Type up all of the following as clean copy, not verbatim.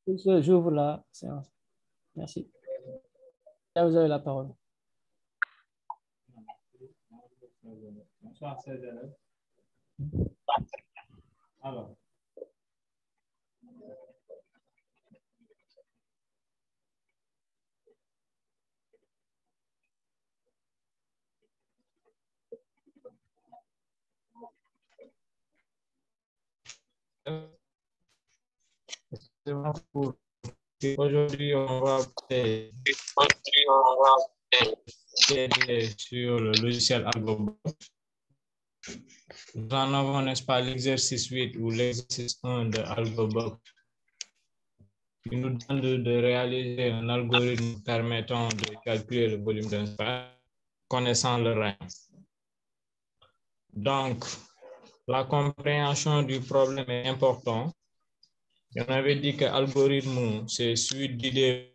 J'ouvre la séance. Merci. Là, vous avez la parole. Bonsoir, chers élèves. Alors. Aujourd'hui, on va sur le logiciel AlgoBox. Nous en avons, n'est-ce pas, l'exercice 8 ou l'exercice 1 de AlgoBox qui nous demande de réaliser un algorithme permettant de calculer le volume d'un sphère connaissant le rayon. Donc, la compréhension du problème est importante. On avait dit que l'algorithme, c'est suite d'idées.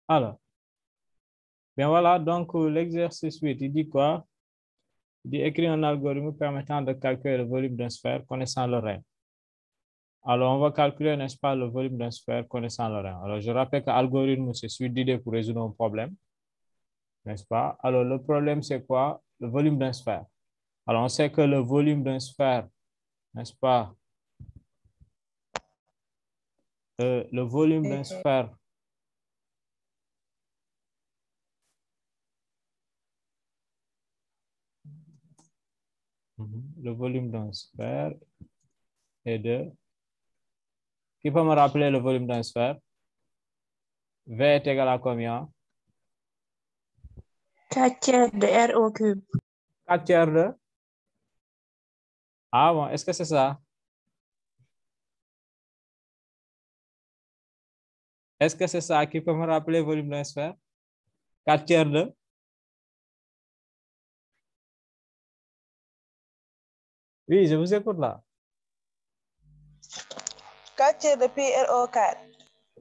Alors, bien voilà, donc l'exercice 8, il dit quoi? Il dit écrire un algorithme permettant de calculer le volume d'une sphère connaissant le rayon. Alors, on va calculer, n'est-ce pas, le volume d'une sphère connaissant le rayon. Alors, je rappelle que l'algorithme, c'est suite d'idées pour résoudre un problème, n'est-ce pas? Alors, le problème, c'est quoi? Le volume d'une sphère. Alors, on sait que le volume d'une sphère, n'est-ce pas? Le volume d'une sphère, le volume d'une sphère est de... Qui peut me rappeler le volume d'une sphère? V est égal à combien? 4 tiers de R au cube. 4 tiers de... Ah bon, est-ce que c'est ça? Est-ce que c'est ça qui peut me rappeler le volume d'une sphère? 4 tiers de... Oui, je vous écoute là. 4 tiers de pi R au carré.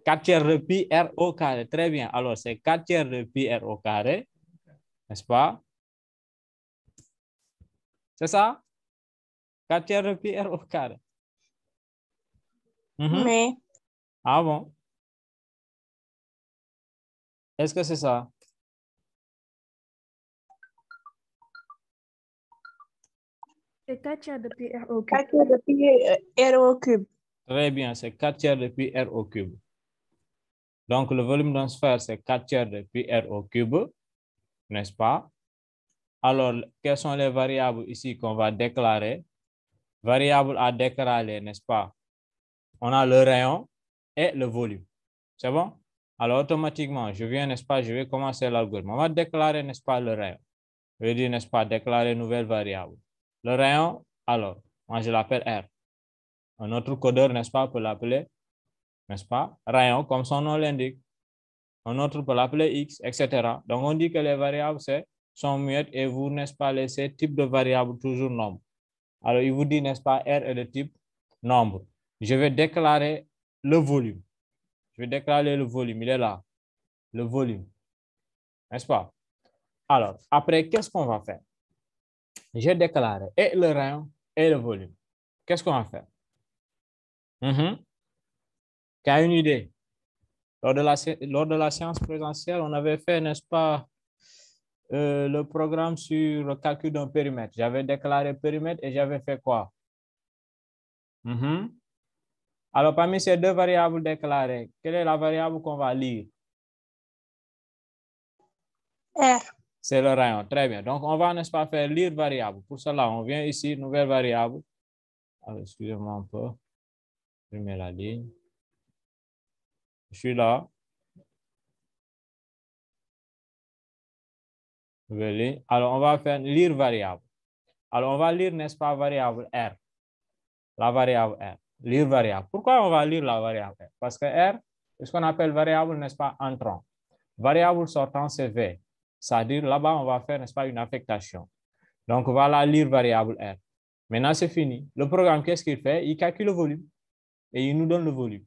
4 tiers de pi R au carré. Très bien. Alors, c'est 4 tiers de pi R au carré. N'est-ce pas? C'est ça? 4 tiers de pi R au carré. Mais... Ah bon? Est-ce que c'est ça? C'est 4 tiers de pi R au cube. 4 tiers de pi R au cube. Très bien, c'est 4 tiers de pi R au cube. Donc, le volume d'une sphère, c'est 4 tiers de pi R au cube, n'est-ce pas? Alors, quelles sont les variables ici qu'on va déclarer? Variables à déclarer, n'est-ce pas? On a le rayon et le volume. C'est bon? Alors, automatiquement, je viens, n'est-ce pas? Je vais commencer l'algorithme. On va déclarer, n'est-ce pas, le rayon. Je vais dire, n'est-ce pas, déclarer une nouvelle variable. Le rayon, alors, moi, je l'appelle R. Un autre codeur, n'est-ce pas, peut l'appeler, n'est-ce pas, rayon, comme son nom l'indique. Un autre peut l'appeler X, etc. Donc, on dit que les variables sont muettes et vous, n'est-ce pas, laissez type de variable toujours nombre. Alors, il vous dit, n'est-ce pas, R est de type nombre. Je vais déclarer le volume. Je vais déclarer le volume. Il est là. Le volume. N'est-ce pas? Alors, après, qu'est-ce qu'on va faire? J'ai déclaré et le rayon et le volume. Qu'est-ce qu'on va faire? Qui a une idée? Lors de la séance présentielle, on avait fait, n'est-ce pas, le programme sur le calcul d'un périmètre. J'avais déclaré périmètre et j'avais fait quoi? Alors, parmi ces deux variables déclarées, quelle est la variable qu'on va lire? R. C'est le rayon. Très bien. Donc, on va, n'est-ce pas, faire lire variable. Pour cela, on vient ici, nouvelle variable. Alors, excusez-moi un peu. Je mets la ligne. Je suis là. Nouvelle ligne. Alors, on va faire lire variable. Alors, on va lire, n'est-ce pas, variable R. La variable R. Lire variable. Pourquoi on va lire la variable R? Parce que R, ce qu'on appelle variable, n'est-ce pas, entrant. Variable sortant, c'est V. C'est-à-dire, là-bas, on va faire, n'est-ce pas, une affectation. Donc, voilà, lire variable R. Maintenant, c'est fini. Le programme, qu'est-ce qu'il fait? Il calcule le volume et il nous donne le volume.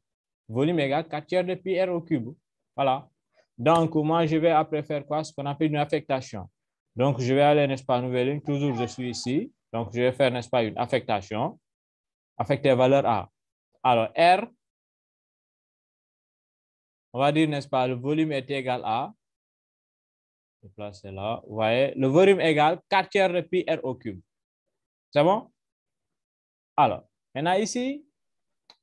Volume égale 4 tiers de pi R au cube. Voilà. Donc, moi, je vais après faire quoi? Ce qu'on appelle une affectation. Donc, je vais aller, n'est-ce pas, nouvelle ligne. Toujours, je suis ici. Donc, je vais faire, n'est-ce pas, une affectation. Affecter valeur A. Alors, R, on va dire, n'est-ce pas, le volume est égal à, je vais placer là, vous voyez, le volume égale 4 tiers de pi R au cube. C'est bon? Alors, maintenant ici,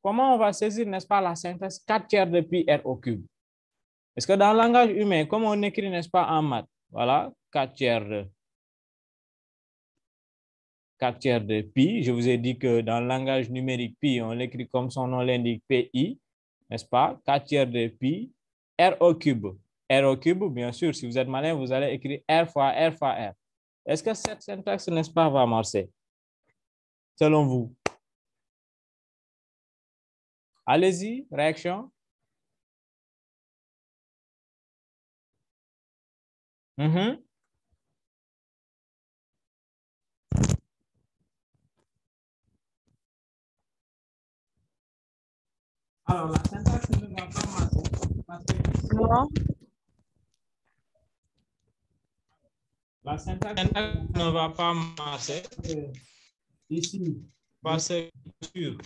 comment on va saisir, n'est-ce pas, la syntaxe 4 tiers de pi R au cube? Est-ce que dans le langage humain, comme on écrit, n'est-ce pas, en maths, voilà, 4 tiers de pi, je vous ai dit que dans le langage numérique pi, on l'écrit comme son nom l'indique, pi, n'est-ce pas, 4 tiers de pi, R au cube. R au cube, bien sûr, si vous êtes malin, vous allez écrire R fois R fois R. Est-ce que cette syntaxe, n'est-ce pas, va marcher? Selon vous? Allez-y, réaction. Alors, la syntaxe ne va pas marcher parce que Non. la syntaxe ne va pas marcher ici parce que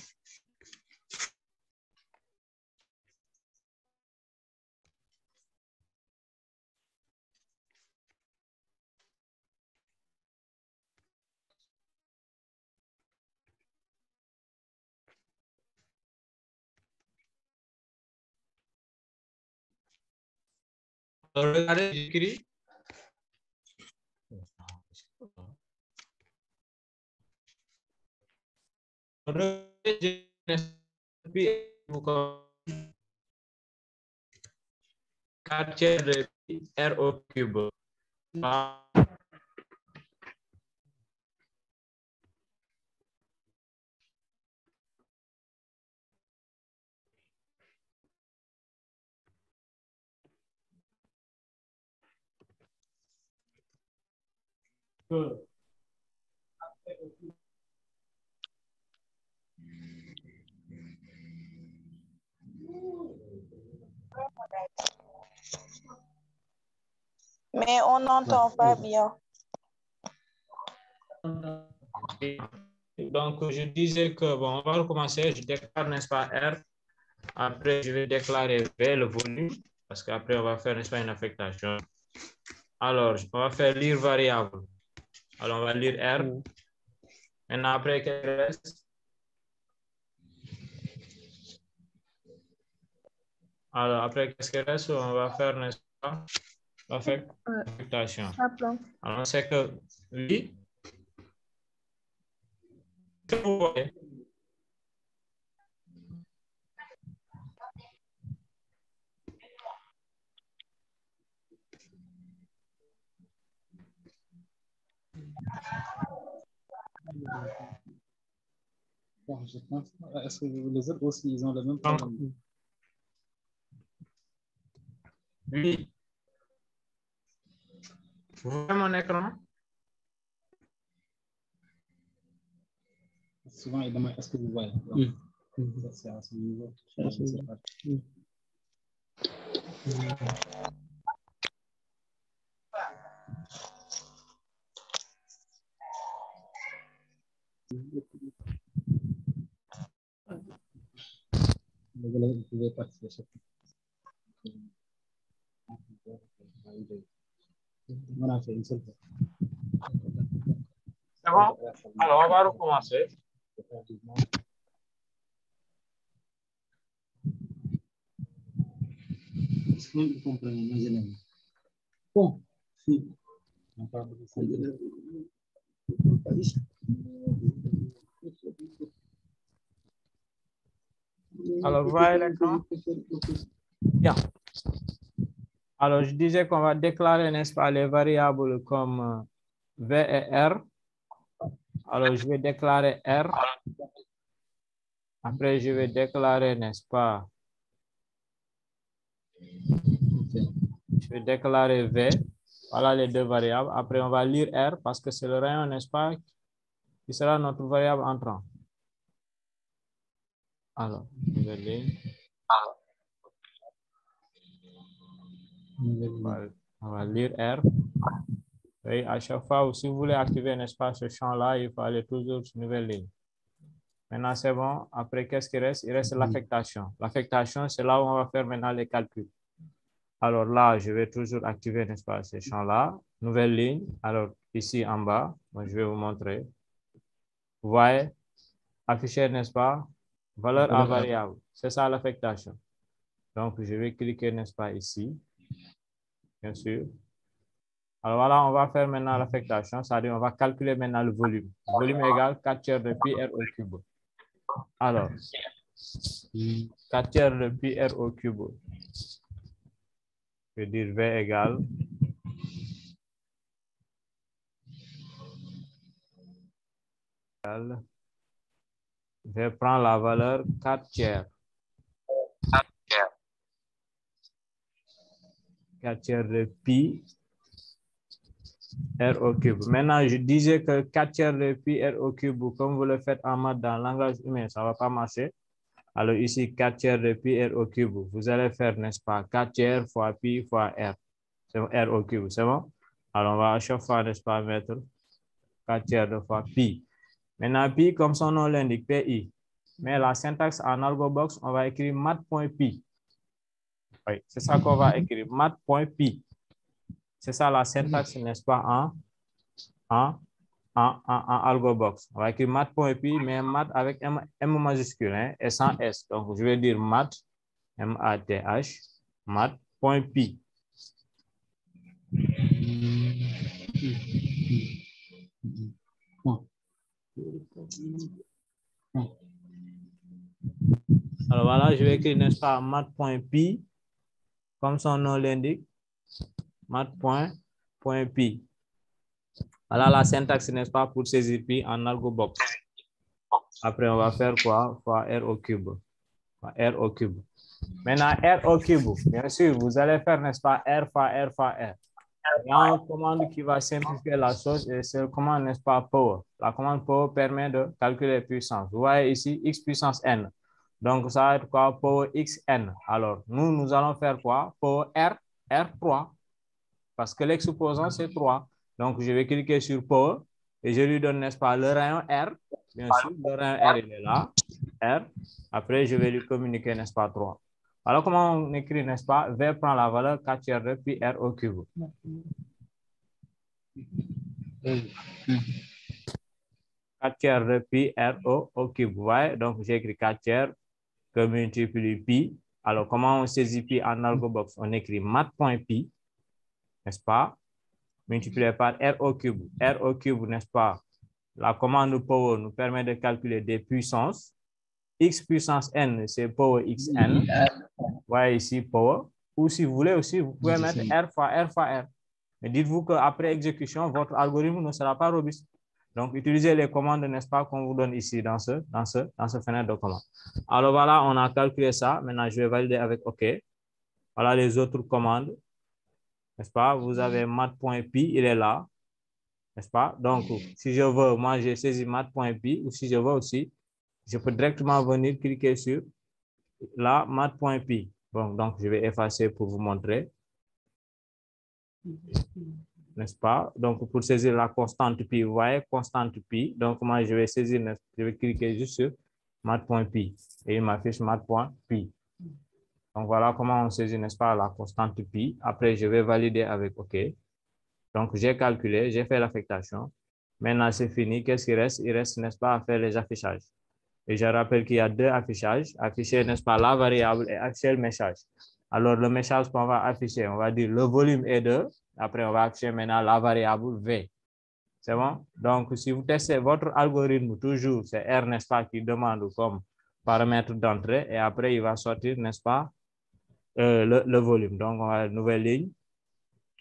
regardez, j'écris. Quartier de R au cube. Mais on n'entend pas bien. Donc, je disais que, bon, on va recommencer. Je déclare, n'est-ce pas, R. Après, je vais déclarer V, le volume, parce qu'après, on va faire, n'est-ce pas, une affectation. Alors, on va faire lire variable. Alors, on va lire R. Maintenant, après, qu'est-ce qu'il reste? Alors, après, qu'est-ce qu'il reste? On va faire, n'est-ce pas, affectation. Alors, c'est que, oui, que vous voyez? Bon, je pense, est-ce que les autres aussi, ils ont le même problème? Oui. Vous voyez mon écran? Souvent, ils demandent, est-ce que vous voyez? Ça, c'est à ce niveau. Vous pouvez participer. On a fait une seule fois. C'est bon? Alors, on va recommencer. Est-ce que vous comprenez les élèves? Bon, si. On parle de ces élèves. Alors, vous voyez l'écran? Bien. Alors, je disais qu'on va déclarer, n'est-ce pas, les variables comme V et R. Alors, je vais déclarer R. Après, je vais déclarer, n'est-ce pas, Je vais déclarer V. Voilà les deux variables. Après, on va lire R parce que c'est le rayon, n'est-ce pas, qui sera notre variable entrant. Alors, nouvelle ligne. On va lire R. Et à chaque fois, si vous voulez activer, n'est-ce pas, ce champ-là, il faut aller toujours sur nouvelle ligne. Maintenant, c'est bon. Après, qu'est-ce qui reste? Il reste l'affectation. L'affectation, c'est là où on va faire maintenant les calculs. Alors là, je vais toujours activer, n'est-ce pas, ces champs-là. Nouvelle ligne. Alors, ici en bas, moi, je vais vous montrer. Vous voyez, afficher, n'est-ce pas, valeur à variable. C'est ça l'affectation. Donc, je vais cliquer, n'est-ce pas, ici, bien sûr. Alors voilà, on va faire maintenant l'affectation, c'est-à-dire on va calculer maintenant le volume. Volume égale 4 tiers de pi r au cube. Alors, 4 tiers de pi r au cube. Je vais dire V égale V prend la valeur 4 tiers. 4 tiers de pi r au cube. Maintenant, je disais que 4 tiers de pi r au cube, comme vous le faites en maths dans le langage humain, ça ne va pas marcher. Alors ici, 4 tiers de pi r au cube. Vous allez faire, n'est-ce pas, 4 tiers fois pi fois r. C'est r au cube, c'est bon? Alors on va à chaque fois, n'est-ce pas, mettre 4 tiers de fois pi. Maintenant, pi, comme son nom l'indique, pi. Mais la syntaxe en AlgoBox, on va écrire mat.pi. Oui, c'est ça qu'on va écrire, mat.pi. C'est ça la syntaxe, n'est-ce pas, en AlgoBox. On va écrire mat.pi, mais mat avec M majuscule, hein, et sans S. Donc, je vais dire mat, M-A-T-H, mat.pi. Alors voilà, je vais écrire, n'est-ce pas, mat.pi, comme son nom l'indique, mat.pi. Voilà la syntaxe, n'est-ce pas, pour saisir pi en AlgoBox. Après, on va faire quoi? Fois r au cube. R au cube. Maintenant, R au cube, bien sûr, vous allez faire, n'est-ce pas, R fois R fois R. Il y a une commande qui va simplifier la chose et c'est la commande, n'est-ce pas, power. La commande power permet de calculer les puissances. Vous voyez ici, x puissance n. Donc, ça va être quoi? Power xn. Alors, nous allons faire quoi? Power r, r3. Parce que l'exposant, c'est 3. Donc, je vais cliquer sur power et je lui donne, n'est-ce pas, le rayon R. Bien sûr, le rayon R, il est là. R. Après, je vais lui communiquer, n'est-ce pas, 3. Alors, comment on écrit, n'est-ce pas? V prend la valeur 4 tiers de pi R au cube. 4 tiers de pi R au cube. Vous voyez? Donc, j'ai écrit 4 tiers que multiplie pi. Alors, comment on saisit pi en AlgoBox? On écrit mat.pi, n'est-ce pas? Multiplié par R au cube. R au cube, n'est-ce pas? La commande power nous permet de calculer des puissances. X puissance n, c'est power xn. Vous voyez ici power. Ou si vous voulez aussi, vous pouvez mettre R fois R fois R. Mais dites-vous qu'après exécution, votre algorithme ne sera pas robuste. Donc, utilisez les commandes, n'est-ce pas, qu'on vous donne ici dans ce fenêtre de commande. Alors voilà, on a calculé ça. Maintenant, je vais valider avec OK. Voilà les autres commandes. N'est-ce pas? Vous avez mat.pi, il est là. N'est-ce pas? Donc, si je veux, moi, j'ai saisi mat.pi, ou si je veux aussi, je peux directement venir cliquer sur la mat.pi. Bon, donc, je vais effacer pour vous montrer. N'est-ce pas? Donc, pour saisir la constante pi, vous voyez, constante pi. Donc, moi, je vais saisir, je vais cliquer juste sur mat.pi et il m'affiche mat.pi. Donc, voilà comment on saisit, n'est-ce pas, la constante pi. Après, je vais valider avec OK. Donc, j'ai calculé, j'ai fait l'affectation. Maintenant, c'est fini. Qu'est-ce qu'il reste? Il reste, n'est-ce pas, à faire les affichages. Et je rappelle qu'il y a deux affichages. Afficher, n'est-ce pas, la variable et afficher le message. Alors, le message qu'on va afficher, on va dire le volume est de. Après, on va afficher maintenant la variable V. C'est bon? Donc, si vous testez votre algorithme, toujours, c'est R, n'est-ce pas, qui demande comme paramètre d'entrée. Et après, il va sortir, n'est-ce pas, le volume. Donc, on va nouvelle ligne.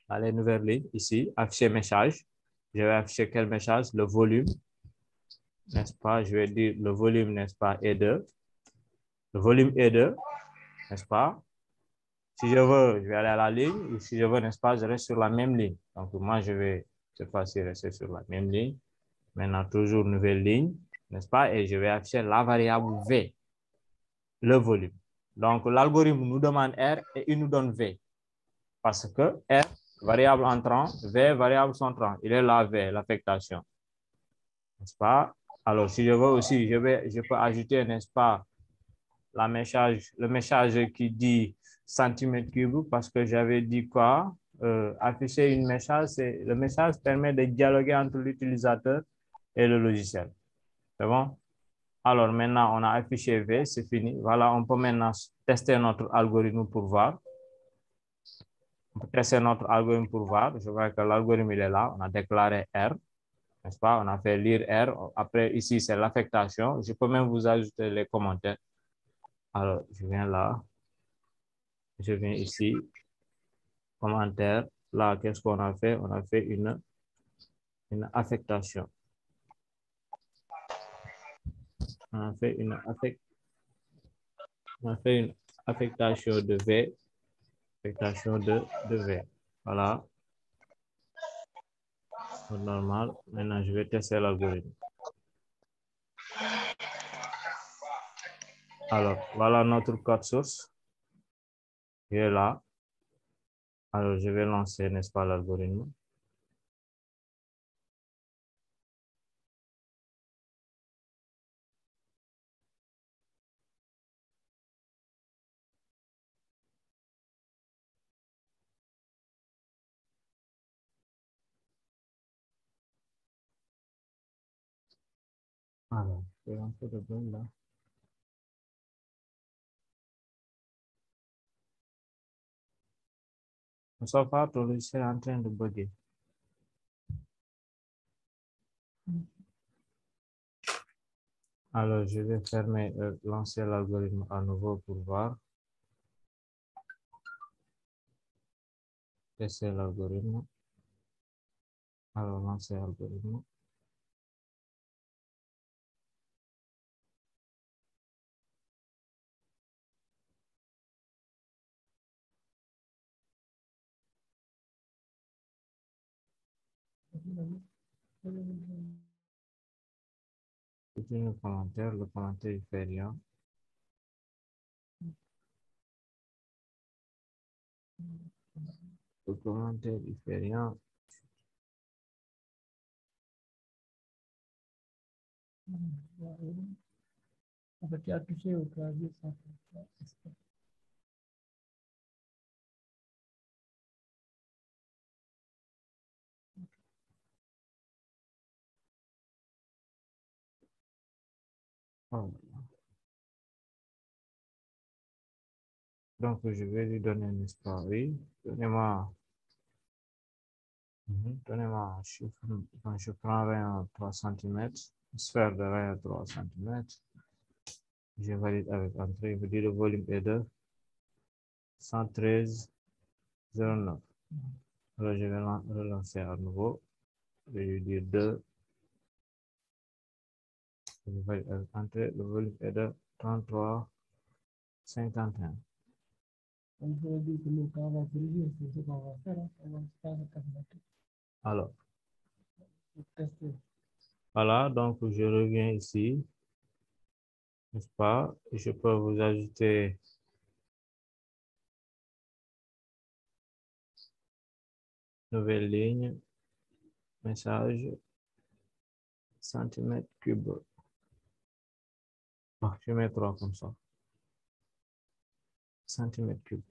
Allez, nouvelle ligne, ici, afficher message. Je vais afficher quel message? Le volume, n'est-ce pas? Je vais dire le volume, n'est-ce pas, est de. Le volume est de, n'est-ce pas? Si je veux, je vais aller à la ligne, ou si je veux, n'est-ce pas, je reste sur la même ligne. Donc, moi, je vais cette fois-ci rester sur la même ligne. Maintenant, toujours nouvelle ligne, n'est-ce pas, et je vais afficher la variable V, le volume. Donc, l'algorithme nous demande R et il nous donne V. Parce que R, variable entrant, V, variable sortant. Il est là, V, l'affectation. N'est-ce pas? Alors, si je veux aussi, je peux ajouter, n'est-ce pas, le message qui dit centimètre cube, parce que j'avais dit quoi? Afficher une message, le message permet de dialoguer entre l'utilisateur et le logiciel. C'est bon? Alors, maintenant, on a affiché V, c'est fini. Voilà, on peut maintenant tester notre algorithme pour voir. On peut tester notre algorithme pour voir. Je vois que l'algorithme, il est là. On a déclaré R, n'est-ce pas? On a fait lire R. Après, ici, c'est l'affectation. Je peux même vous ajouter les commentaires. Alors, je viens là. Je viens ici. Commentaire. Là, qu'est-ce qu'on a fait? On a fait une affectation. On a fait une affectation de V. Affectation de V. Voilà. Normal. Maintenant, je vais tester l'algorithme. Alors, voilà notre code source. Il est là. Alors, je vais lancer, n'est-ce pas, l'algorithme. Alors, je vais lancer le bon là. On sort pas, ton logiciel est en train de bugger. Alors, je vais fermer, lancer l'algorithme à nouveau pour voir. Tester l'algorithme. Alors, lancer l'algorithme. Continue le commentaire il fait rien. Le commentaire il fait rien. En fait, tu as touché au clavier sans faire. Oh. Donc, je vais lui donner un espace. Oui, donnez-moi. Donnez-moi un chiffre. Quand je prends un 3 cm, sphère de rayon 3 cm, je valide avec entrée. Je dis le volume est de 113,09. Alors, je vais relancer à nouveau. Je vais lui dire 2. Je valide avec entrée. Le volume est de 33,51. On peut dire que le temps va briller, c'est ce qu'on va faire. On va faire le calculateur. Alors, Tester. voilà, donc je reviens ici, n'est-ce pas? Je peux vous ajouter nouvelle ligne, message, centimètre cube. Bon, je mets 3 comme ça. Centimètre cube.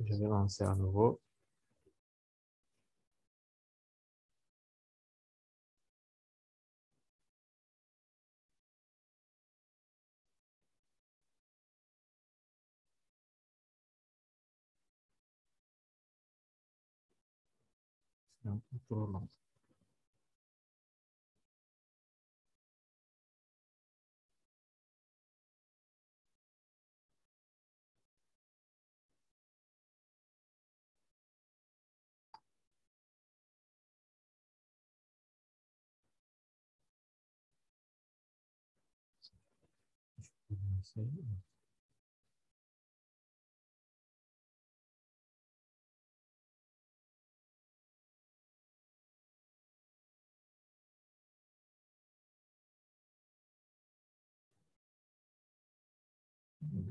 Je vais lancer à nouveau. C'est un peu trop long.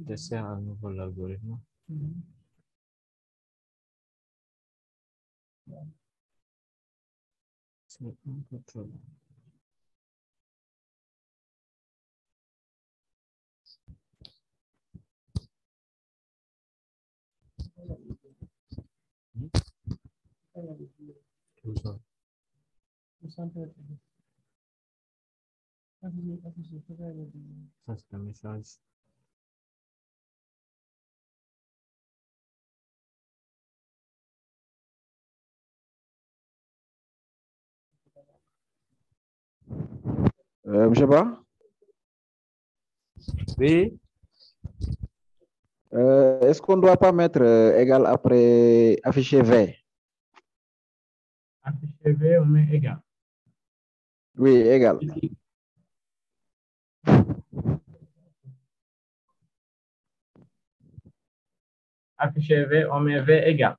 Tester à nouveau l'algorithme. C'est un peu trop long. Ça, c'est un message. Monsieur Ba? Oui. Est-ce qu'on ne doit pas mettre égal après affiché V? Affiché V, on met égal. Oui, égal. Affiché V, on met V égal.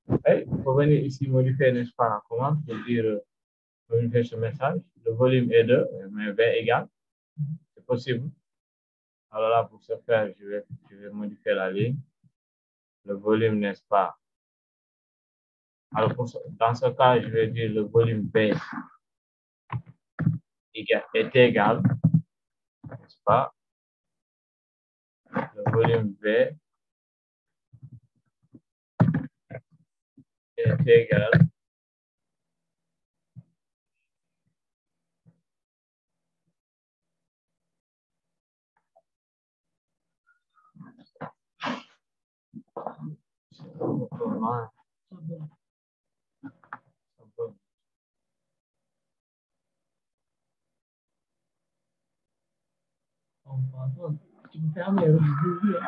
Il faut venir ici modifier, n'est-ce pas, la commande pour dire, modifier ce message. Le volume est 2, mais V égal. C'est possible. Alors là, pour ce faire, je vais modifier la ligne. Le volume, n'est-ce pas? Alors, dans ce cas, je vais dire le volume B est égal, n'est-ce pas? Le volume B est égal Tu me fermes les yeux.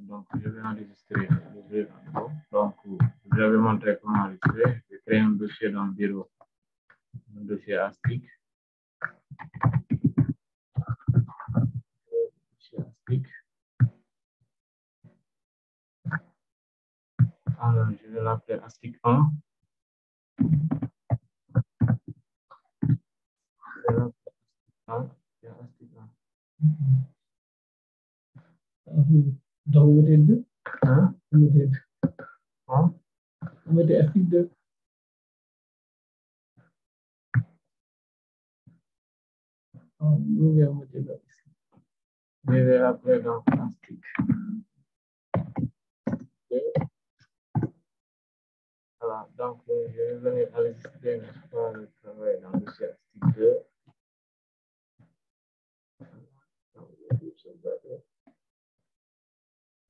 Donc, je vais enregistrer. Donc, je vais montrer comment enregistrer. Je vais créer un dossier dans le bureau, un dossier ASTIC. Alors, je vais l'appeler ASTIC 1. Donc, vous mettez 2. Hein? Vous mettez 2. Hein? Vous mettez ASTIC 2. Vous mettez 2. Je vais l'appeler dans ASTIC 2. Voilà, donc je vais venir enregistrer, n'est-ce pas, le travail dans le dossier ASTIC 2.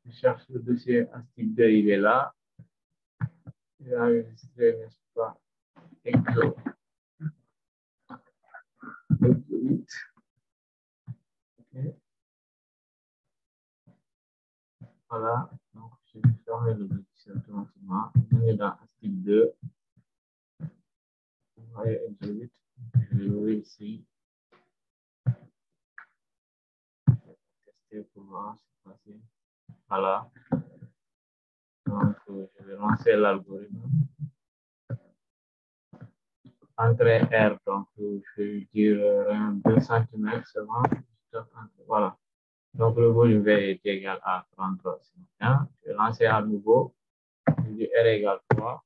Je cherche le dossier ASTIC 2, il est là. Je vais enregistrer, n'est-ce pas, Exo 8. Okay. Voilà, donc je vais fermer le dossier automatiquement. On est dans ASTIC 2. Vous voyez Exo 8. Je vais ouvrir ici. Je vais tester pour voir si c'est facile. Voilà. Donc, je vais lancer l'algorithme. Entrée R, donc je vais dire 2 cm seulement. Voilà. Donc, le volume V est égal à 33. Je vais lancer à nouveau. Je dis R égale 3.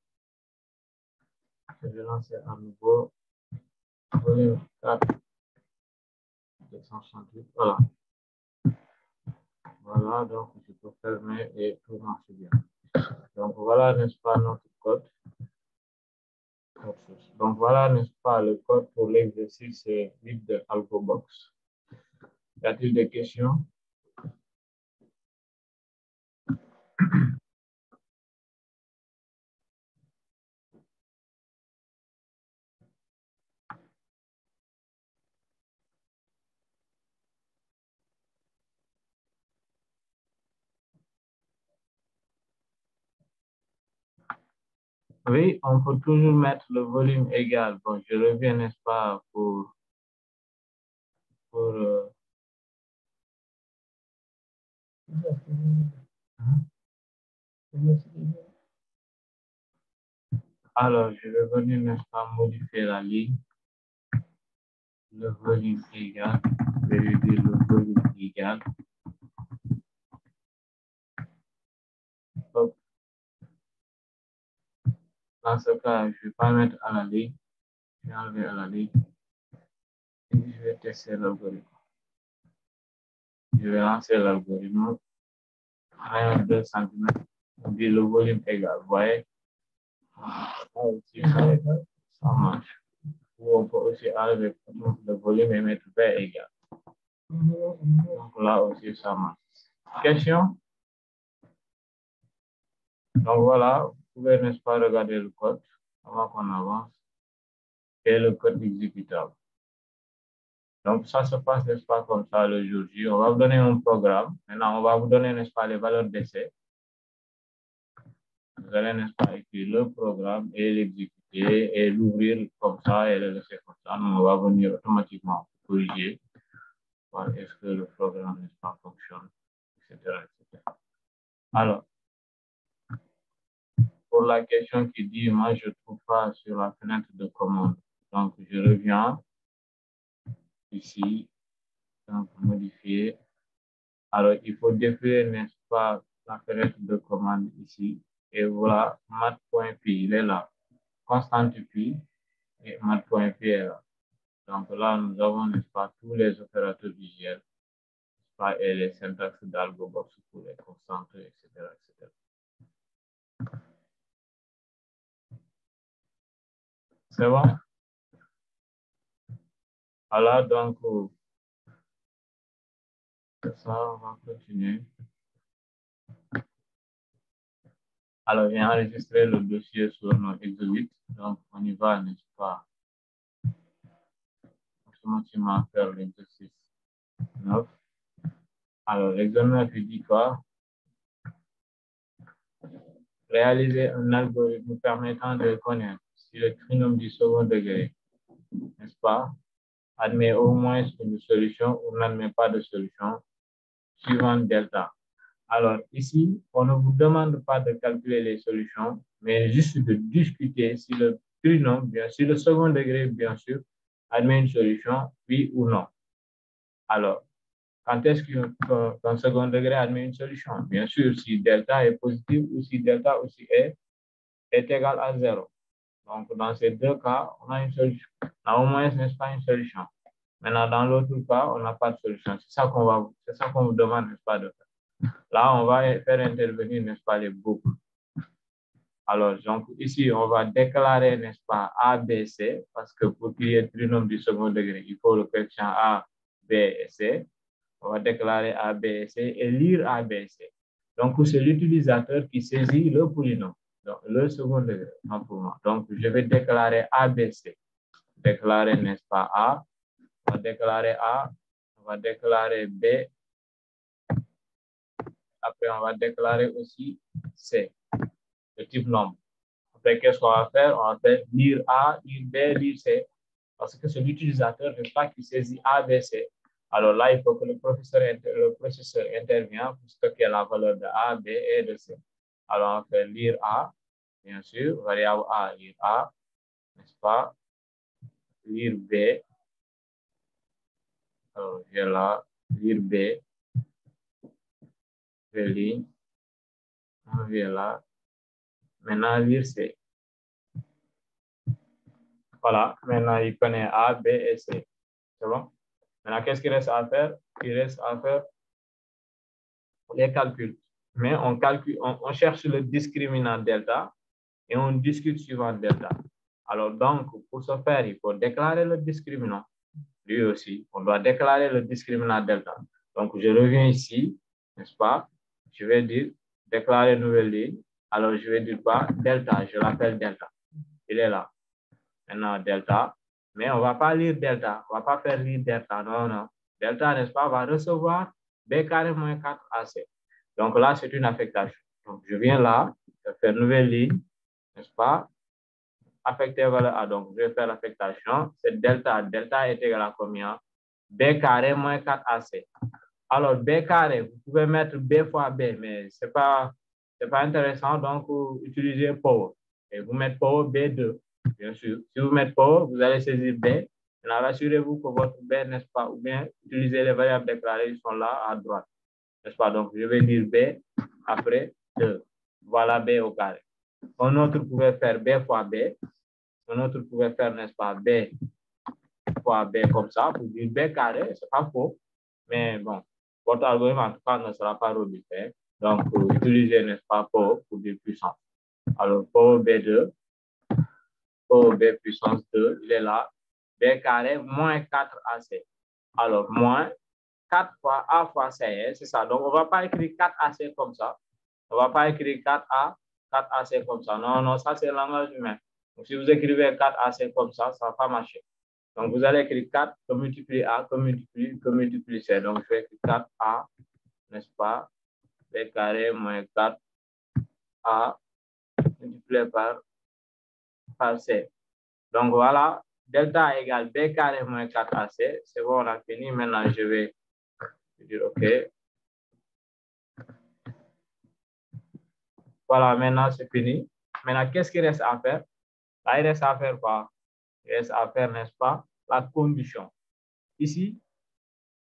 Je vais lancer à nouveau. Volume 4. 268. Voilà. Voilà, donc je peux fermer et tout marche bien. Donc, voilà, n'est-ce pas, notre code. Donc, voilà, n'est-ce pas, le code pour l'exercice vide de AlgoBox. Y a-t-il des questions? Oui, on peut toujours mettre le volume égal. Bon, je reviens, n'est-ce pas, alors, je vais venir, n'est-ce pas, modifier la ligne. Le volume égal. Je vais lui dire le volume égal. Hop. Dans ce cas, je ne vais pas mettre à la ligne. Je vais enlever à la ligne. Et je vais tester l'algorithme. Je vais lancer l'algorithme. 2 cm. On dit le volume égal. Vous voyez? Ça marche. Ou on peut aussi enlever le volume et mettre V égal. Donc là aussi, ça marche. Question? Donc voilà, vous pouvez, n'est-ce pas, regarder le code avant qu'on avance et le code exécutable. Donc ça se passe, n'est-ce pas, comme ça le jour J. On va vous donner un programme. Maintenant, on va vous donner, n'est-ce pas, les valeurs d'essai. Vous allez, n'est-ce pas, écrire le programme et l'exécuter et l'ouvrir comme ça et le laisser comme ça. Nous, on va venir automatiquement corriger. Est-ce que le programme, n'est-ce pas, fonctionne, etc., etc. Alors, pour la question qui dit, moi, je ne trouve pas sur la fenêtre de commande. Donc, je reviens ici, donc modifier. Alors, il faut définir, n'est-ce pas, la fenêtre de commande ici. Et voilà, math.py, il est là. Constante pi et math.py est là. Donc là, nous avons, n'est-ce pas, tous les opérateurs visuels, et les syntaxes d'algobox pour les constantes, etc., etc. C'est bon? Alors, donc, ça, on va continuer. Alors, j'ai enregistré le dossier sur notre Exolit. Donc, on y va, n'est-ce pas? Automatiquement faire l'exercice 9. Alors, l'examen te dit quoi? Réaliser un algorithme permettant de connaître si le trinôme du second degré, n'est-ce pas, admet au moins une solution ou n'admet pas de solution suivant delta. Alors, ici, on ne vous demande pas de calculer les solutions, mais juste de discuter si le trinôme, bien sûr, le second degré, bien sûr, admet une solution, oui ou non. Alors, quand est-ce qu'un second degré admet une solution? Bien sûr, si delta est positif ou si delta aussi est égal à 0. Donc, dans ces deux cas, on a une solution. Là, au moins, ce n'est pas une solution. Maintenant, dans l'autre cas, on n'a pas de solution. C'est ça qu'on vous demande, n'est-ce pas, de faire. Là, on va faire intervenir, n'est-ce pas, les boucles. Alors, donc, ici, on va déclarer, n'est-ce pas, A, B, C, parce que pour qu'il y ait trinôme du second degré, il faut le coefficient A, B et C. On va déclarer A, B et C et lire A, B et C. Donc, c'est l'utilisateur qui saisit le polynôme, donc le second degré, non pour moi. Donc, je vais déclarer A, B, C. Déclarer, n'est-ce pas, A. On va déclarer A. On va déclarer B. Après, on va déclarer aussi C, le type nombre. Après, qu'est-ce qu'on va faire? On va faire lire A, lire B, lire C. Parce que c'est l'utilisateur, n'est-ce pas, qui saisit A, B, C. Alors là, il faut que le processeur intervienne pour stocker la valeur de A, B et de C. Alors, on va faire lire A, bien sûr, variable A, lire A, n'est-ce pas? Lire B. Alors, j'ai là, lire B. Ligne. On vient là. Maintenant, lire C. Voilà, maintenant, il connaît A, B et C. C'est bon? Maintenant, qu'est-ce qu'il reste à faire? Il reste à faire les calculs. Mais on calcule, on cherche le discriminant delta et on discute suivant delta. Alors, donc, pour ce faire, il faut déclarer le discriminant. lui aussi, on doit déclarer le discriminant delta. Donc, je reviens ici, n'est-ce pas? Je vais dire déclarer nouvelle ligne. Alors, je vais dire quoi? Delta, je l'appelle delta. Il est là. Maintenant, delta. Mais on ne va pas lire delta. On ne va pas faire lire delta. Non, non. Delta, n'est-ce pas, va recevoir B carré moins 4AC. Donc là, c'est une affectation. Donc, je viens là, je vais faire nouvelle ligne, n'est-ce pas? Affecter valeur A. Donc, je vais faire l'affectation. C'est delta. Delta est égal à combien? B carré moins 4AC. Alors, B carré, vous pouvez mettre B fois B, mais ce n'est pas intéressant. Donc, vous utilisez power. Et vous mettez power B2, bien sûr. Si vous mettez power, vous allez saisir B. Maintenant, rassurez-vous que votre B, n'est-ce pas, ou bien utilisez les variables déclarées, ils sont là à droite. N'est-ce pas? Donc, je vais dire B après 2. Voilà B au carré. Un autre pouvait faire B fois B. Un autre pouvait faire, n'est-ce pas, B fois B comme ça, pour dire B carré, c'est pas faux. Mais bon, votre algorithme, en tout cas, ne sera pas robuste. Hein? Donc, utilisez, n'est-ce pas, pour dire puissance. Alors, pour B2, pour B puissance 2, il est là. B carré moins 4AC. Alors, moins 4 fois A fois C, c'est ça. Donc, on ne va pas écrire 4AC comme ça. On ne va pas écrire 4A, 4AC comme ça. Non, non, ça, c'est le langage humain. Donc, si vous écrivez 4AC comme ça, ça ne va pas marcher. Donc, vous allez écrire 4 que multiplie A, que multiplie C. Donc, je vais écrire 4A, n'est-ce pas? B carré moins 4A multiplié par C. Donc, voilà. Delta égale B carré moins 4AC. C'est bon, on a fini. Maintenant, je vais dire OK. Voilà, maintenant, c'est fini. Maintenant, qu'est-ce qu'il reste à faire? Là, il reste à faire quoi? Il reste à faire, n'est-ce pas, la condition. Ici,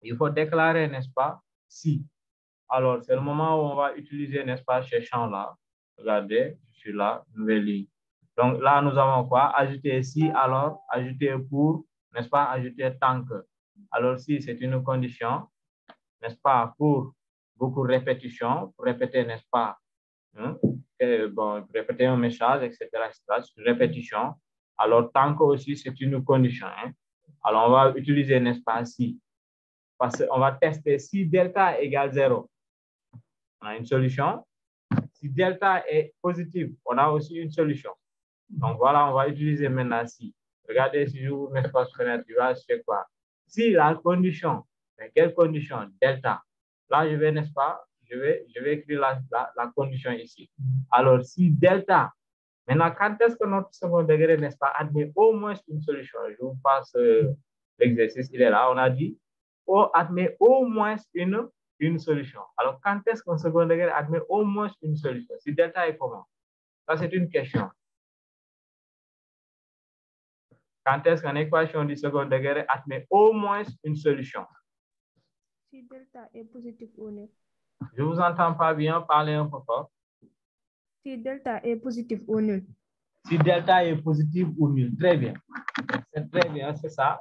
il faut déclarer, n'est-ce pas, si. Alors, c'est le moment où on va utiliser, n'est-ce pas, ce champ-là. Regardez, je suis là, nouvelle ligne. Donc là, nous avons quoi? Ajouter si, alors, ajouter pour, n'est-ce pas, ajouter tant que. Alors, si c'est une condition, n'est-ce pas, pour beaucoup de répétitions, pour répéter, n'est-ce pas, bon, répéter un message, etc., répétition. Alors, tant que aussi, c'est une condition. Hein? Alors, on va utiliser, n'est-ce pas, si. Parce qu'on va tester si delta égale 0. On a une solution. Si delta est positif, on a aussi une solution. Donc, voilà, on va utiliser maintenant si. Regardez si j'ouvre un espace fenêtre, tu vas acheter quoi? Si la condition, mais quelle condition? Delta. Là, je vais, n'est-ce pas, je vais écrire la condition ici. Alors, si delta, maintenant, quand est-ce que notre second degré, n'est-ce pas, admet au moins une solution? Je vous passe l'exercice, il est là. On a dit, admet au moins une solution. Alors, quand est-ce qu'un second degré admet au moins une solution? Si delta est comment? Ça, c'est une question. Quand est-ce qu'une équation du second degré admet au moins une solution? Si delta est positif ou nul. Je ne vous entends pas bien, parlez un peu fort. Si delta est positif ou nul. Si delta est positif ou nul, très bien. C'est très bien, c'est ça.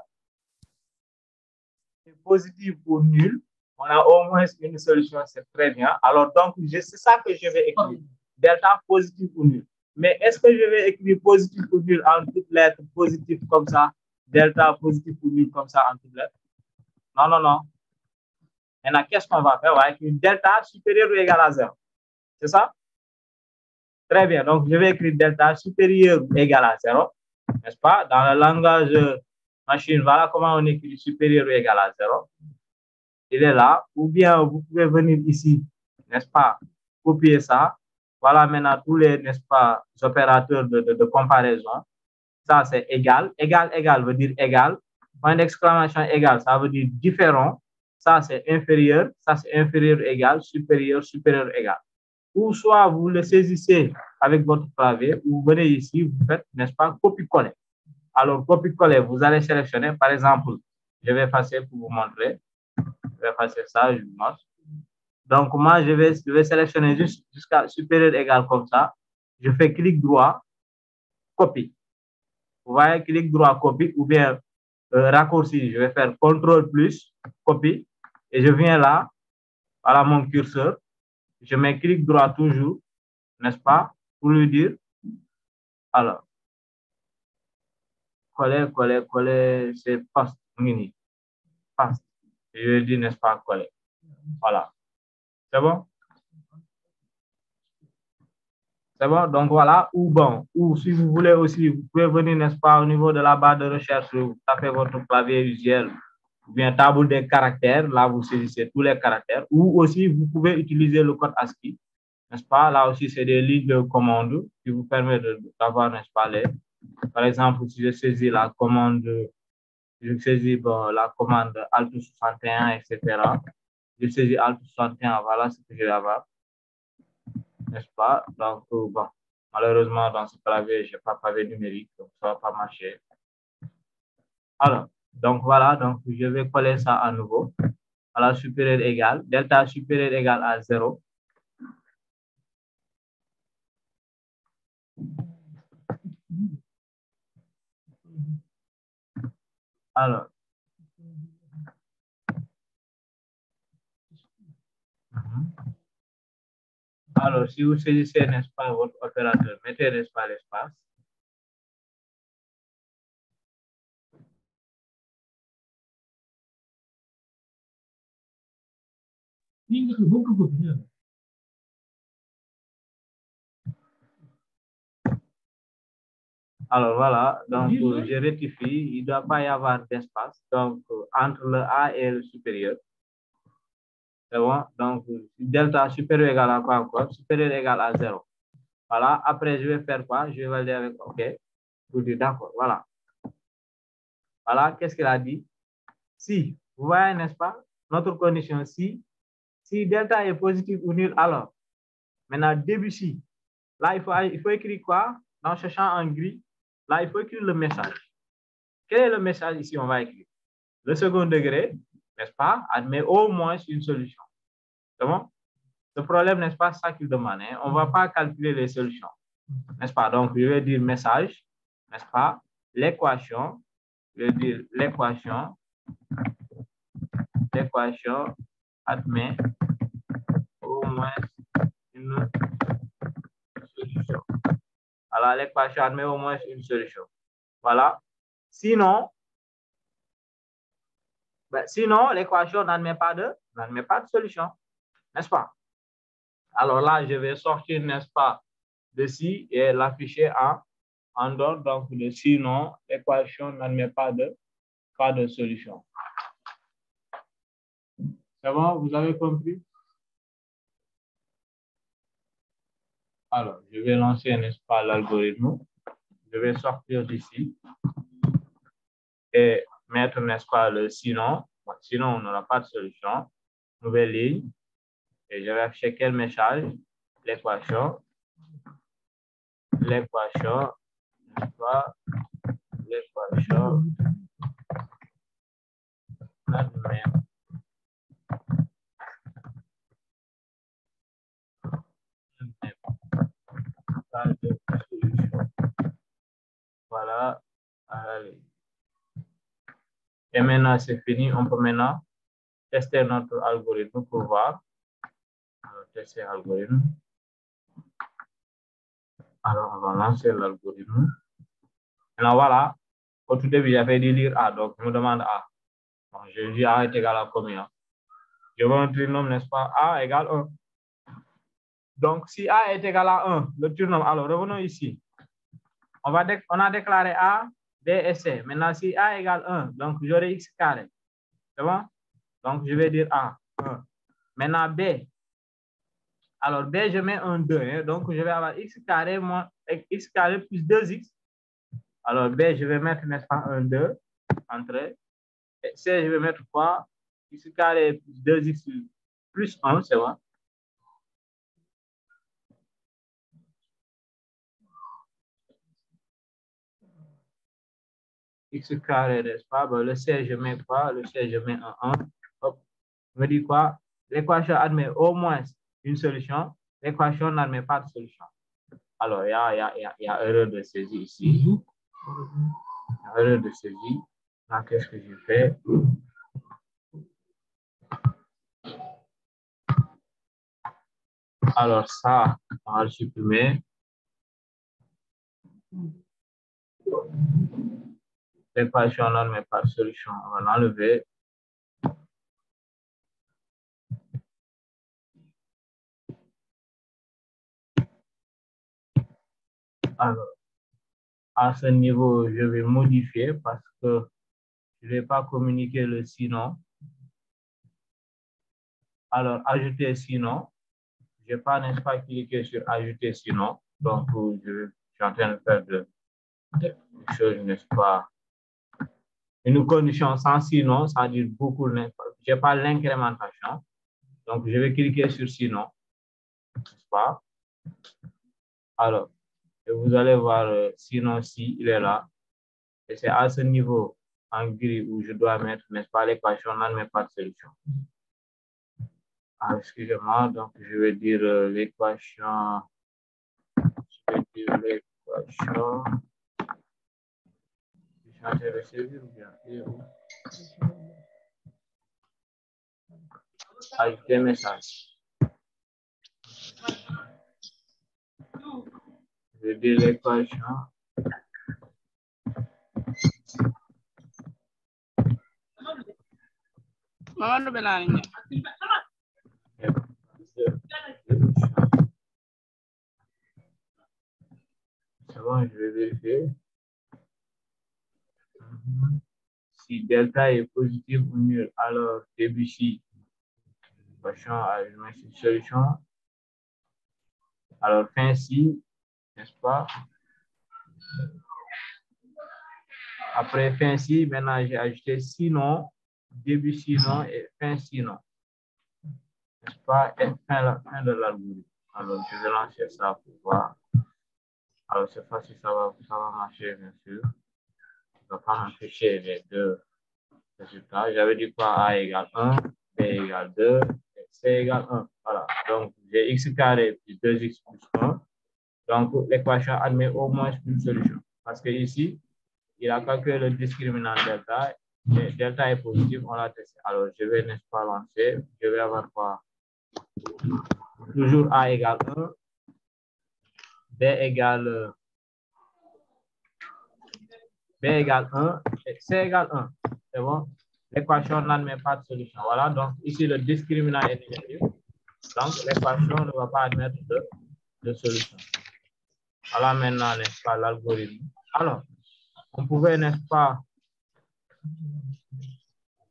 Positif ou nul, on a au moins une solution, c'est très bien. Alors, donc, c'est ça que je vais écrire. Delta positif ou nul. Mais est-ce que je vais écrire positif ou nul en toutes lettres, positif comme ça, delta positif ou nul comme ça en toutes lettres? Non, non, non. Maintenant, qu'est-ce qu'on va faire? On va écrire delta supérieur ou égal à 0. C'est ça? Très bien. Donc, je vais écrire delta supérieur ou égal à 0. N'est-ce pas? Dans le langage machine, voilà comment on écrit supérieur ou égal à 0. Il est là. Ou bien, vous pouvez venir ici, n'est-ce pas? Copier ça. Voilà maintenant tous les, n'est-ce pas, opérateurs de comparaison. Ça, c'est égal. Égal, égal veut dire égal. Point d'exclamation égal, ça veut dire différent. Ça, c'est inférieur. Ça, c'est inférieur égal. Supérieur, supérieur égal. Ou soit vous le saisissez avec votre clavier, ou vous venez ici, vous faites, n'est-ce pas, copier-coller. Alors, copier-coller, vous allez sélectionner, par exemple, je vais effacer pour vous montrer. Je vais effacer ça, je vous montre. Donc, moi, je vais sélectionner jusqu'à supérieur égal comme ça. Je fais clic droit, copie. Vous voyez, clic droit, copie, ou bien raccourci, je vais faire CTRL plus, copie, et je viens là, voilà mon curseur. Je mets clic droit toujours, n'est-ce pas, pour lui dire, alors, coller, c'est post mini. paste. Je vais dire, n'est-ce pas, coller. Voilà. C'est bon? C'est bon? Donc voilà. Ou bon, ou si vous voulez aussi, vous pouvez venir, n'est-ce pas, au niveau de la barre de recherche, vous tapez votre clavier visuel ou bien table des caractères. Là, vous saisissez tous les caractères. Ou aussi, vous pouvez utiliser le code ASCII. N'est-ce pas? Là aussi, c'est des lignes de commande qui vous permettent d'avoir, n'est-ce pas, par exemple, si je saisis la commande, je saisis la commande Alt 61, etc. Je saisis Alt 61, voilà ce que je vais avoir. N'est-ce pas? Donc, bon, malheureusement, dans ce clavier, je n'ai pas pavé numérique, donc ça ne va pas marcher. Alors, donc voilà, donc je vais coller ça à nouveau. Voilà, supérieur égal, delta supérieur égal à 0. Alors, alors, si vous saisissez, n'est-ce pas, votre opérateur, mettez, n'est-ce pas, l'espace. Alors voilà, donc je rectifie, il ne doit pas y avoir d'espace, donc entre le A et le supérieur. C'est bon, donc delta supérieur égal à quoi encore? Supérieur égal à 0. Voilà, après je vais faire quoi? Je vais valider avec OK. Vous dites d'accord, voilà. Voilà, qu'est-ce qu'il a dit? Si, vous voyez, n'est-ce pas? Notre condition, si delta est positif ou nul, alors, maintenant, début si. Là, il faut écrire quoi? En cherchant en gris, là, il faut écrire le message. Quel est le message ici? On va écrire. Le second degré, n'est-ce pas, admet au moins une solution. C'est bon? Le problème, n'est-ce pas, ça qu'il demande. Hein? On ne va pas calculer les solutions. N'est-ce pas? Donc, je vais dire message, n'est-ce pas? L'équation, je vais dire l'équation admet au moins une solution. Alors, l'équation admet au moins une solution. Voilà. Sinon, l'équation n'admet pas de solution. N'est-ce pas? Alors là, je vais sortir, n'est-ce pas, de ci et l'afficher en dehors. Donc, de sinon, l'équation n'admet pas de solution. C'est bon? Vous avez compris? Alors, je vais lancer, n'est-ce pas, l'algorithme. Je vais sortir d'ici et mettre, n'est-ce pas, le sinon. Bon, sinon, on n'aura pas de solution. Nouvelle ligne. Et je vais afficher quel message? L'équation, n'est-ce pas? L'équation n'admet pas de solution. Voilà. Allez. Et maintenant, c'est fini. On peut maintenant tester notre algorithme pour voir. Alors, tester l'algorithme. Alors, on va lancer l'algorithme. Maintenant, voilà. Au tout début, j'avais dit lire A. Donc, je me demande A. Bon, je dis A est égal à combien? Je veux un trinôme, n'est-ce pas? A égale 1. Donc, si A est égal à 1, le trinôme, alors revenons ici. On a déclaré A, B et C. Maintenant, si A égale 1, donc j'aurai X carré. C'est bon? Donc, je vais dire A, 1. Maintenant, B. Alors, B, je mets un 2. Hein? Donc, je vais avoir X carré moins X carré plus 2X. Alors, B, je vais mettre, n'est-ce pas, un 2. Entrée. Et C, je vais mettre quoi? X carré plus 2X plus 1, c'est bon? X carré, n'est-ce pas? Bon, le C, je mets quoi? Le C, je mets un 1. Hop. On me dit quoi? L'équation admet au moins une solution. L'équation n'admet pas de solution. Alors, il y a erreur de saisie ici. Erreur de saisie. Là, qu'est-ce que je fais? Alors, ça, on va le supprimer. L'équation n'admet pas de solution. On va l'enlever. Alors, à ce niveau, je vais modifier parce que je ne vais pas communiquer le sinon. Alors, ajouter sinon. Je n'ai pas, n'est-ce pas, cliqué sur ajouter sinon. Donc, je suis en train de faire des choses, n'est-ce pas. Une condition sans sinon, ça dit beaucoup. Je n'ai pas l'incrémentation. Donc, je vais cliquer sur sinon. N'est-ce pas? Alors, et vous allez voir sinon si il est là. Et c'est à ce niveau en gris où je dois mettre, n'est-ce pas, l'équation n'admet pas de solution. Ah, excusez-moi, donc je vais dire l'équation. Je vais dire l'équation. Je suis en train de saisir ou bien? Ajouter message. Je vais dire l'équation. C'est bon, je vais vérifier. Si delta est positif ou nul, alors début équation à une solution. Alors fin si, n'est-ce pas? Après fin si, maintenant j'ai ajouté sinon, début sinon et fin sinon. N'est-ce pas? Et fin de l'algorithme. Alors je vais lancer ça pour voir. Alors cette fois-ci, ça va marcher, bien sûr. Je ne vais pas m'afficher les deux résultats. J'avais dit quoi? A égale 1, B égale 2, et C égale 1. Voilà. Donc, j'ai x carré plus 2x plus 1. Donc, l'équation admet au moins une solution. Parce que ici, il a calculé le discriminant delta. Et delta est positif, on l'a testé. Alors, je vais, n'est-ce pas, lancer. Je vais avoir quoi? Toujours A égale 1. B égale 1 et C égale 1. C'est bon? L'équation n'admet pas de solution. Voilà, donc ici le discriminant est négatif. Donc l'équation ne va pas admettre de solution. Voilà maintenant, n'est-ce pas, l'algorithme. Alors, on pouvait, n'est-ce pas,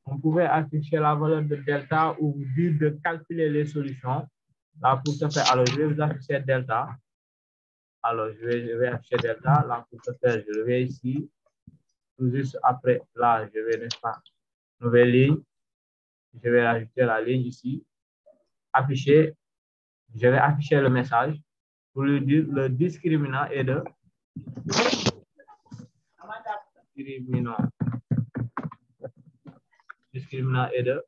on pouvait afficher la valeur de delta ou vous dire de calculer les solutions. Là, pour ce faire, alors je vais vous afficher delta. Alors, je vais afficher delta. Là, pour ce faire, je vais ici. Tout juste après, là, je vais, n'est-ce pas, nouvelle ligne. Je vais ajouter la ligne ici. Afficher. Je vais afficher le message pour lui dire le discriminant est de discriminant est de,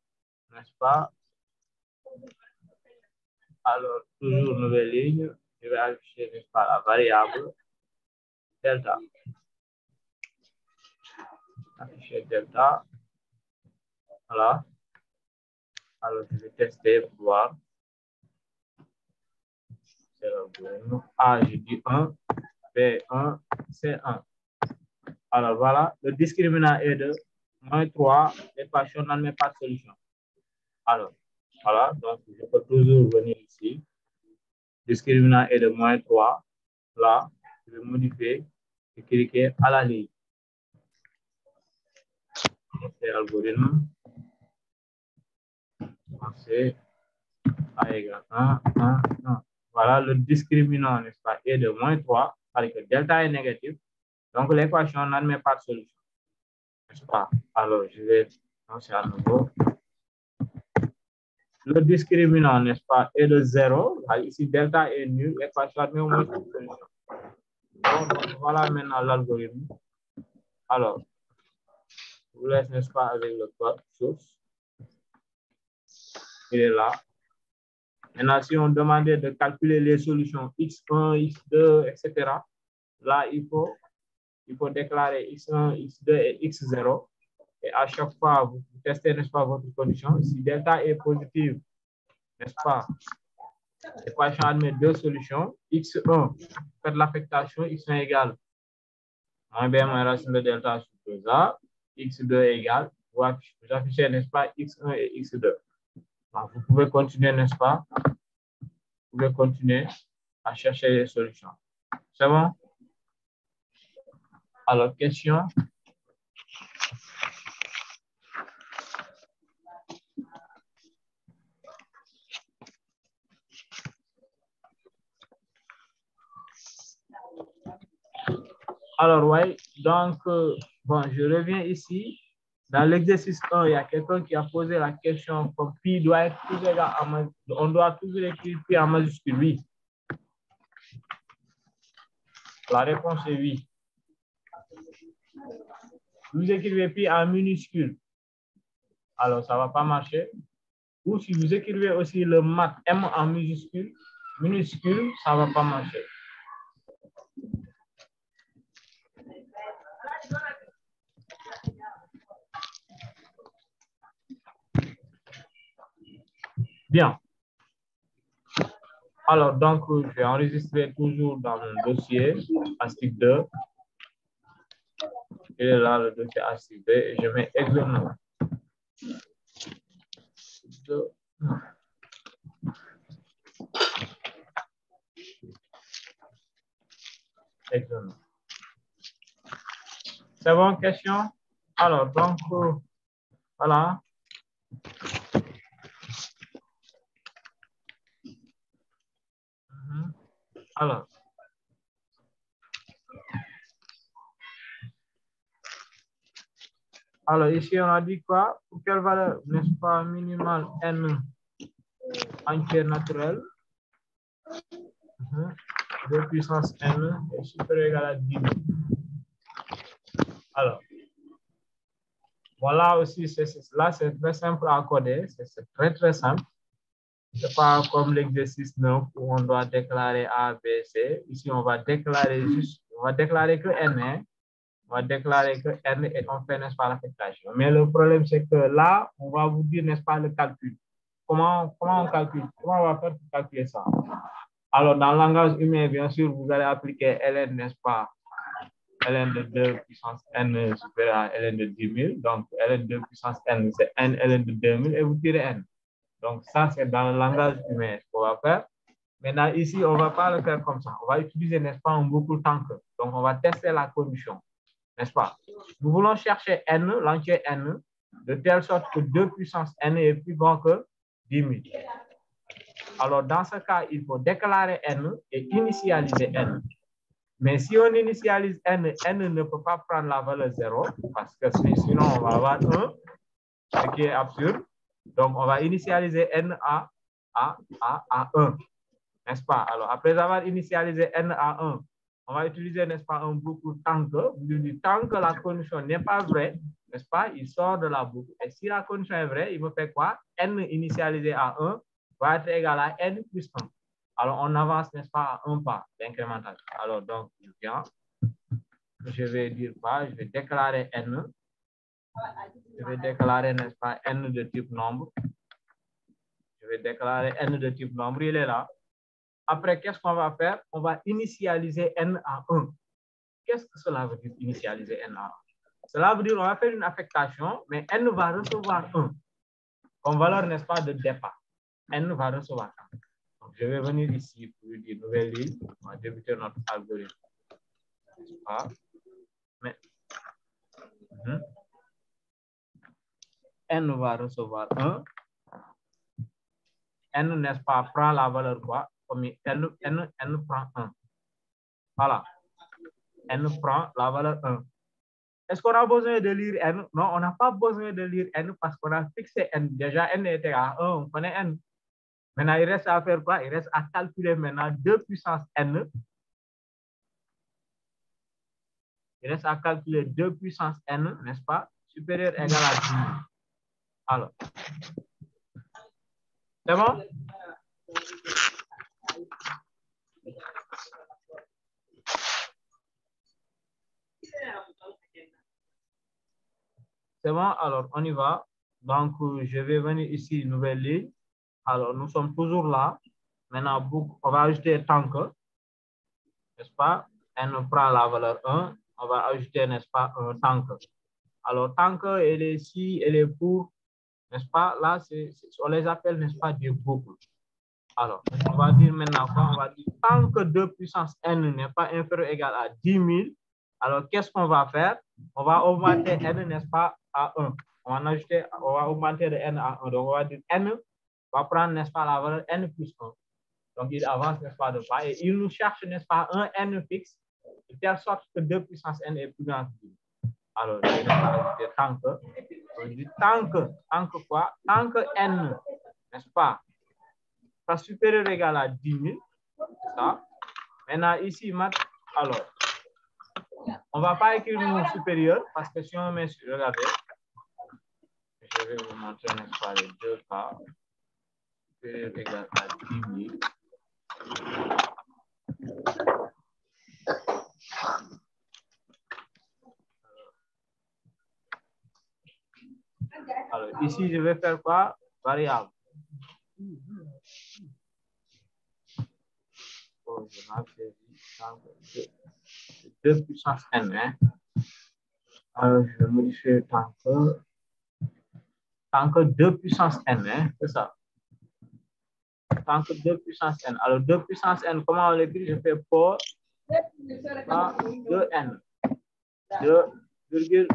n'est-ce pas? Alors, toujours nouvelle ligne. Je vais afficher, n'est-ce pas, la variable delta. Afficher delta. Voilà. Alors, je vais tester pour voir. A, je dis 1, B, 1, C, 1. Alors, voilà. Le discriminant est de moins 3. L'équation n'admet pas de solution. Alors, voilà. Donc, je peux toujours venir ici. Discriminant est de moins 3. Là, je vais modifier et cliquer à la ligne. C'est l'algorithme. C'est A égale 1, 1, 1. Voilà, le discriminant, n'est-ce pas, est de moins 3, parce que delta est négatif. Donc, l'équation n'admet pas de solution. N'est-ce pas? Alors, je vais lancer à nouveau. Le discriminant, n'est-ce pas, est de 0. Ici, delta est nul. L'équation admet au moins une solution. Donc, voilà maintenant l'algorithme. Alors, je vous laisse, n'est-ce pas, avec le code source. Il est là. Maintenant, si on demandait de calculer les solutions x1, x2, etc., là, il faut déclarer x1, x2 et x0. Et à chaque fois, vous testez, n'est-ce pas, votre condition. Si delta est positive, n'est-ce pas, l'équation admet deux solutions. x1, faites l'affectation, x1 égale moins b moins racine de delta sur 2a, x2 égale, vous affichez, n'est-ce pas, x1 et x2. Donc, vous pouvez continuer, n'est-ce pas? Vous pouvez continuer à chercher les solutions. C'est bon? Alors, question. Alors, oui, donc, bon, je reviens ici. Dans l'exercice 1, il y a quelqu'un qui a posé la question comme pi doit être toujours égal à on doit toujours écrire pi en majuscule, oui. La réponse est oui. Vous écrivez pi en minuscule, alors ça ne va pas marcher. Ou si vous écrivez aussi le mat M en minuscule, ça ne va pas marcher. Bien. Alors, donc, je vais enregistrer toujours dans mon dossier ASTIC 2. Il est là, le dossier ASTIC 2, et je mets examen. Examen. C'est bon, question? Alors, donc, voilà. Alors, ici, on a dit quoi? Pour quelle valeur, n'est-ce pas, minimale n entière naturelle, 2 puissance n est supérieur ou égal à 10 000. Alors, voilà aussi, là, c'est très simple à coder, c'est très, très simple. Ce n'est pas comme l'exercice 9 où on doit déclarer A, B, C. Ici, on va déclarer que N est. On va déclarer que N et on fait, n'est-ce pas, l'affectation. Mais le problème, c'est que là, on va vous dire, n'est-ce pas, le calcul. Comment on calcule? Comment on va faire pour calculer ça? Alors, dans le langage humain, bien sûr, vous allez appliquer Ln, n'est-ce pas? Ln de 2 puissance N supérieur à Ln de 10 000. Donc, Ln de puissance N, c'est N Ln de 2 000 et vous tirez N. Donc, ça, c'est dans le langage humain ce qu'on va faire. Maintenant, ici, on ne va pas le faire comme ça. On va utiliser, n'est-ce pas, un beaucoup tank. Donc, on va tester la condition, n'est-ce pas? Nous voulons chercher N, l'entier N, de telle sorte que 2 puissance N est plus grand que 10 000. Alors, dans ce cas, il faut déclarer N et initialiser N. Mais si on initialise N, N ne peut pas prendre la valeur 0, parce que sinon, on va avoir 1, ce qui est absurde. Donc, on va initialiser N à 1, n'est-ce pas? Alors, après avoir initialisé N à 1, on va utiliser, n'est-ce pas, un boucle tant que la condition n'est pas vraie, n'est-ce pas? Il sort de la boucle. Et si la condition est vraie, il me fait quoi? N initialisé à 1 va être égal à N plus 1. Alors, on avance, n'est-ce pas, à un pas d'incrémentation. Alors, donc, je vais dire quoi? Je vais déclarer N. Je vais déclarer, n'est-ce pas, N de type nombre. Je vais déclarer N de type nombre, il est là. Après, qu'est-ce qu'on va faire? On va initialiser N à 1. Qu'est-ce que cela veut dire, initialiser N à 1? Cela veut dire qu'on va faire une affectation, mais N va recevoir 1 comme valeur, n'est-ce pas, de départ. N va recevoir 1. Donc, je vais venir ici pour lui dire nouvelle ligne. On va débuter notre algorithme. N'est-ce pas? Mais, N va recevoir 1. N, n'est-ce pas, prend la valeur quoi? Comme N prend 1. Voilà. N prend la valeur 1. Est-ce qu'on a besoin de lire N? Non, on n'a pas besoin de lire N parce qu'on a fixé N. Déjà, N était à 1, on connaît N. Maintenant, il reste à faire quoi? Il reste à calculer maintenant 2 puissance N. Il reste à calculer 2 puissance N, n'est-ce pas? Supérieur égal à 10 000. Alors, c'est bon? C'est bon? Alors, on y va. Donc, je vais venir ici, nouvelle ligne. Alors, nous sommes toujours là. Maintenant, on va ajouter tant que, n'est-ce pas? N prend la valeur 1. On va ajouter, n'est-ce pas, un tant que. Alors, tant que, elle est ici, elle est pour, n'est-ce pas? Là, on les appelle, n'est-ce pas, des boucles. Alors, on va dire maintenant quoi? On va dire tant que 2 puissance N n'est pas inférieur ou égal à 10 000, Alors, qu'est-ce qu'on va faire? On va augmenter n, n'est-ce pas, à 1. On va augmenter de n à 1. Donc, on va dire n va prendre, n'est-ce pas, la valeur n plus 1. Donc, il avance, n'est-ce pas, de pas. Et il nous cherche, n'est-ce pas, un n fixe, de telle sorte que 2 puissance n est plus grand que 2. Alors, je vais ajouter tant que quoi? Tant que n, n'est-ce pas, pas supérieur ou égal à 10 000, c'est ça. Maintenant, ici, alors, on ne va pas écrire le mot supérieur parce que si on met sur, regardez, je vais vous montrer, n'est-ce pas, les deux cas. Supérieur ou égal à 10 000. Alors, ici, je vais faire quoi? Variable. Oh, je m'ai saisi 2 puissance n. Hein? Alors, je vais modifier tant que 2 puissance n. Hein? C'est ça. Tant que 2 puissance n. Alors, 2 puissance n, comment on l'écrit? Je fais pour 2n. 2, virgule.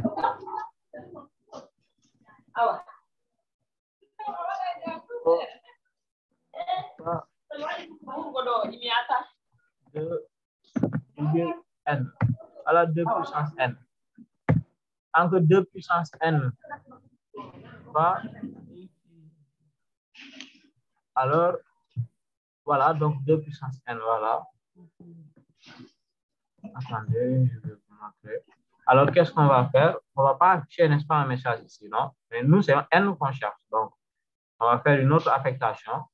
N. Alors 2 puissance n. Tant que 2 puissance n va. Alors, voilà, donc 2 puissance n, voilà. Attendez, je vais vous montrer. Alors, qu'est-ce qu'on va faire? On ne va pas afficher, n'est-ce pas, un message ici, non? Mais nous, c'est n qu'on cherche. Donc, on va faire une autre affectation.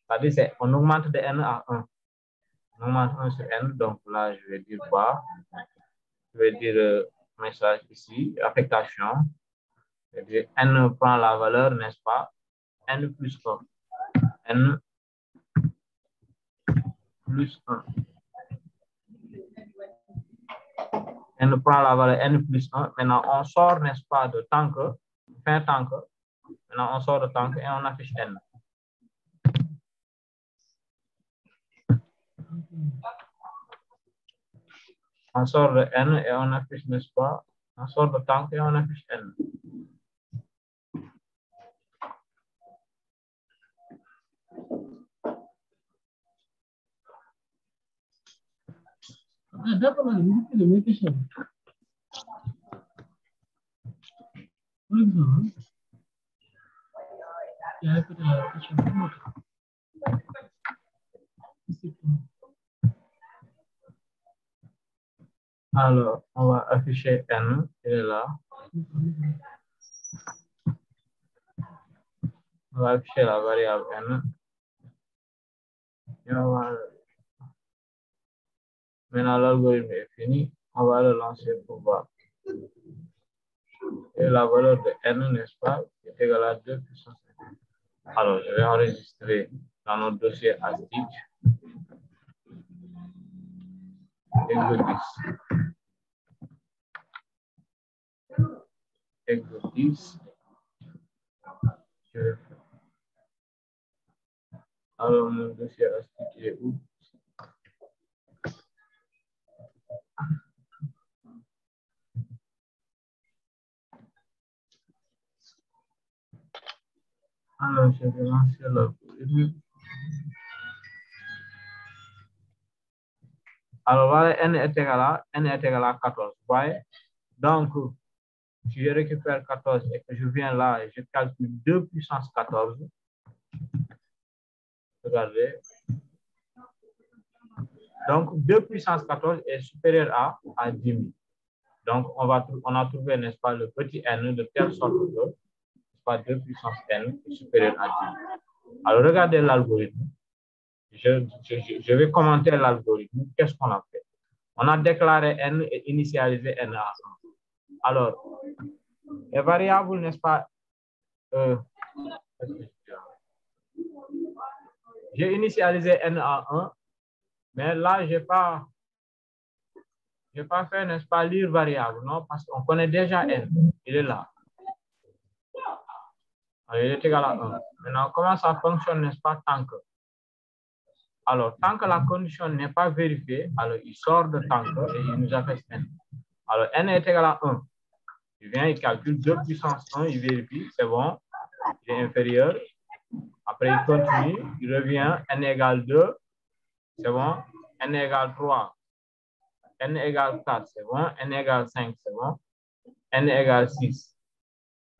C'est-à-dire, on augmente de n à 1. On augmente 1 sur n. Donc, là, je vais dire quoi? Je vais dire message ici, affectation. Je vais dire n prend la valeur, n'est-ce pas? N plus 1. N plus 1. N prend la valeur n plus 1. Maintenant, on sort, n'est-ce pas, de tant que, fin tant que. Maintenant, on sort de tant que et on affiche n. On sort de n et on affiche, n'est-ce pas? On sort de tant que et on affiche n. D'accord, le même question. Par exemple, il y a peut-être la question de l'autre. Alors, on va afficher n, il est là. On va afficher la variable n. Et on va... Maintenant, l'algorithme est fini. On va le lancer pour voir. Et la valeur de n, n'est-ce pas, est égale à 2 puissance n. Alors, je vais enregistrer dans notre dossier ASTIC. Exo 10. Alors, mon dossier ASTIC est où? Alors, je vais lancer l'algorithme. Alors, voilà, n est égal à 14. Vous voyez? Donc, si je récupère 14 et que je viens là et je calcule 2 puissance 14, regardez. Donc, 2 puissance 14 est supérieur à 10 000. Donc, on a trouvé, n'est-ce pas, le petit n de telle sorte que 2 puissance n est supérieur à 10 000. Alors, regardez l'algorithme. Je vais commenter l'algorithme. Qu'est-ce qu'on a fait? On a déclaré n et initialisé n à 1. Alors, les variables, n'est-ce pas? J'ai initialisé n à 1, mais là, je n'ai pas fait, n'est-ce pas, lire variable, non? Parce qu'on connaît déjà n. Il est là. Alors, il est égal à 1. Maintenant, comment ça fonctionne, n'est-ce pas, tant que? Alors, tant que la condition n'est pas vérifiée, alors il sort de tant que et il nous affiche n. Alors, n est égal à 1. Il vient, il calcule 2 puissance 1, il vérifie, c'est bon, il est inférieur. Après, il continue, il revient, n égale 2, c'est bon, n égale 3, n égale 4, c'est bon, n égale 5, c'est bon, n égale 6,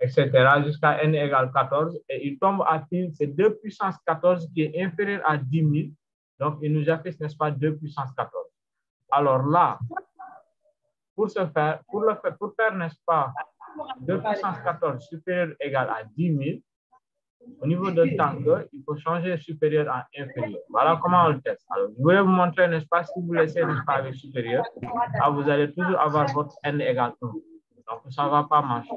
etc. jusqu'à n égale 14. Et il tombe à pile, c'est 2 puissance 14 qui est inférieur à 10 000. Donc, il nous affiche, n'est-ce pas, 2 puissance 14. Alors là, pour faire, n'est-ce pas, 2 puissance 14 supérieur ou égal à 10 000, au niveau de tank, il faut changer supérieur à inférieur. Voilà comment on le teste. Alors, je voulais vous montrer, n'est-ce pas, si vous laissez, n'est-ce pas, avec supérieur, vous allez toujours avoir votre n égale 1. Donc, ça ne va pas marcher.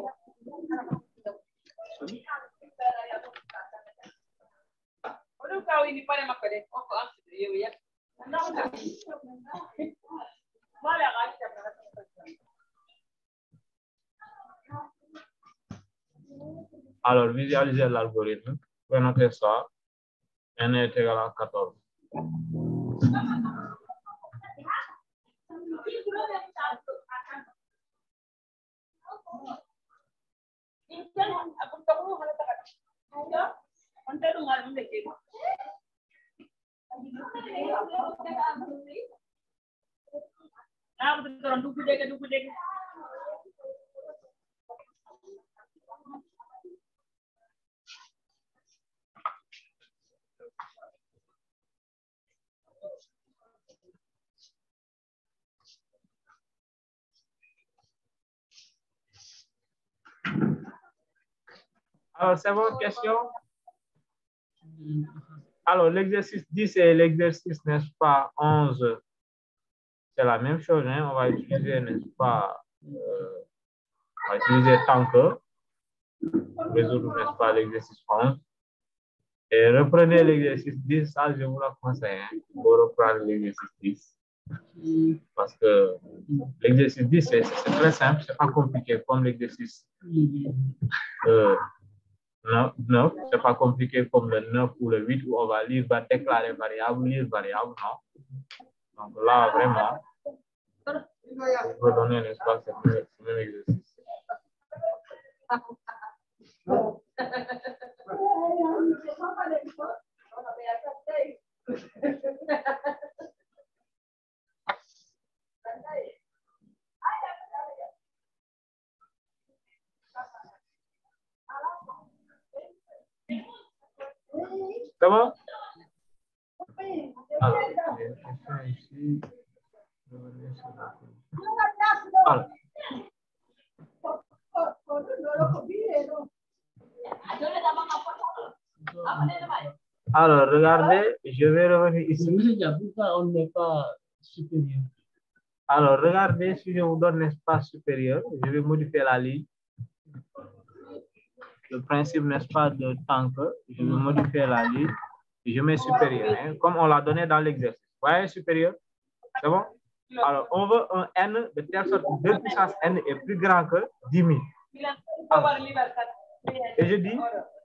Alors, visualisez l'algorithme. Vous pouvez noter ça. N est égal à 14. Alors, c'est votre question? Alors, l'exercice 10 et l'exercice, n'est-ce pas, 11, c'est la même chose. Hein? On va utiliser, n'est-ce pas, on va utiliser tank pour résoudre, n'est-ce pas, l'exercice 11. Et reprenez l'exercice 10, ça, je vous le conseille, hein, pour reprendre l'exercice 10. Parce que l'exercice 10, c'est très simple, c'est pas compliqué comme l'exercice 9, c'est pas compliqué comme le 9 ou le 8 où on va lire, va déclarer variable, lire variable, non. Donc là, vraiment, je peux donner un espace, c'est le même exercice. C'est bon? Alors, ici. Alors, regardez, je vais revenir ici. Pourquoi on n'est pas supérieur? Alors, regardez, si je vous donne l'espace supérieur, je vais modifier la ligne. Le principe, n'est-ce pas, de tank, je vais modifier la ligne et je mets supérieur, hein, comme on l'a donné dans l'exercice. Vous voyez, supérieur? C'est bon? Alors, on veut un n de telle sorte que 2 puissance n est plus grand que 10 000. Alors, et je dis,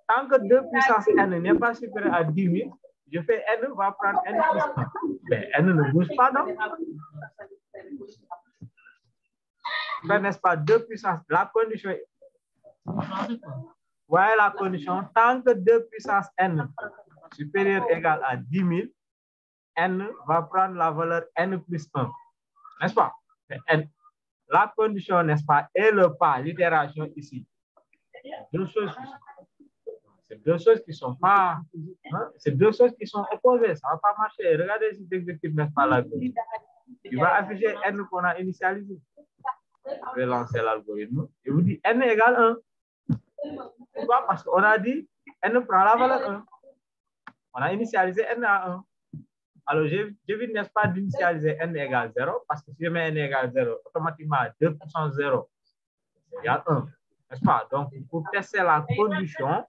tant que 2 puissance n n'est pas supérieur à 10 000, je fais n va prendre n plus 1. Mais n ne bouge pas, non? N'est-ce pas, 2 puissance, la condition est... Voilà la condition, tant que 2 puissance n supérieur égale à 10 000, n va prendre la valeur n plus 1. N'est-ce pas? N. La condition, n'est-ce pas, et le pas, l'itération ici. C'est deux choses qui sont pas, hein, c'est deux choses qui sont opposées, ça ne va pas marcher. Regardez cet exercice, n'est-ce pas, l'algorithme. Il va afficher n qu'on a initialisé. Je vais lancer l'algorithme et vous dit n égale 1. Pourquoi? Parce qu'on a dit n prend la valeur 1. On a initialisé n à 1. Alors, j'évite, n'est-ce pas, d'initialiser n égale 0, parce que si je mets n égale 0, automatiquement 2 puissance 0 égale 1. N'est-ce pas? Donc, pour tester la condition,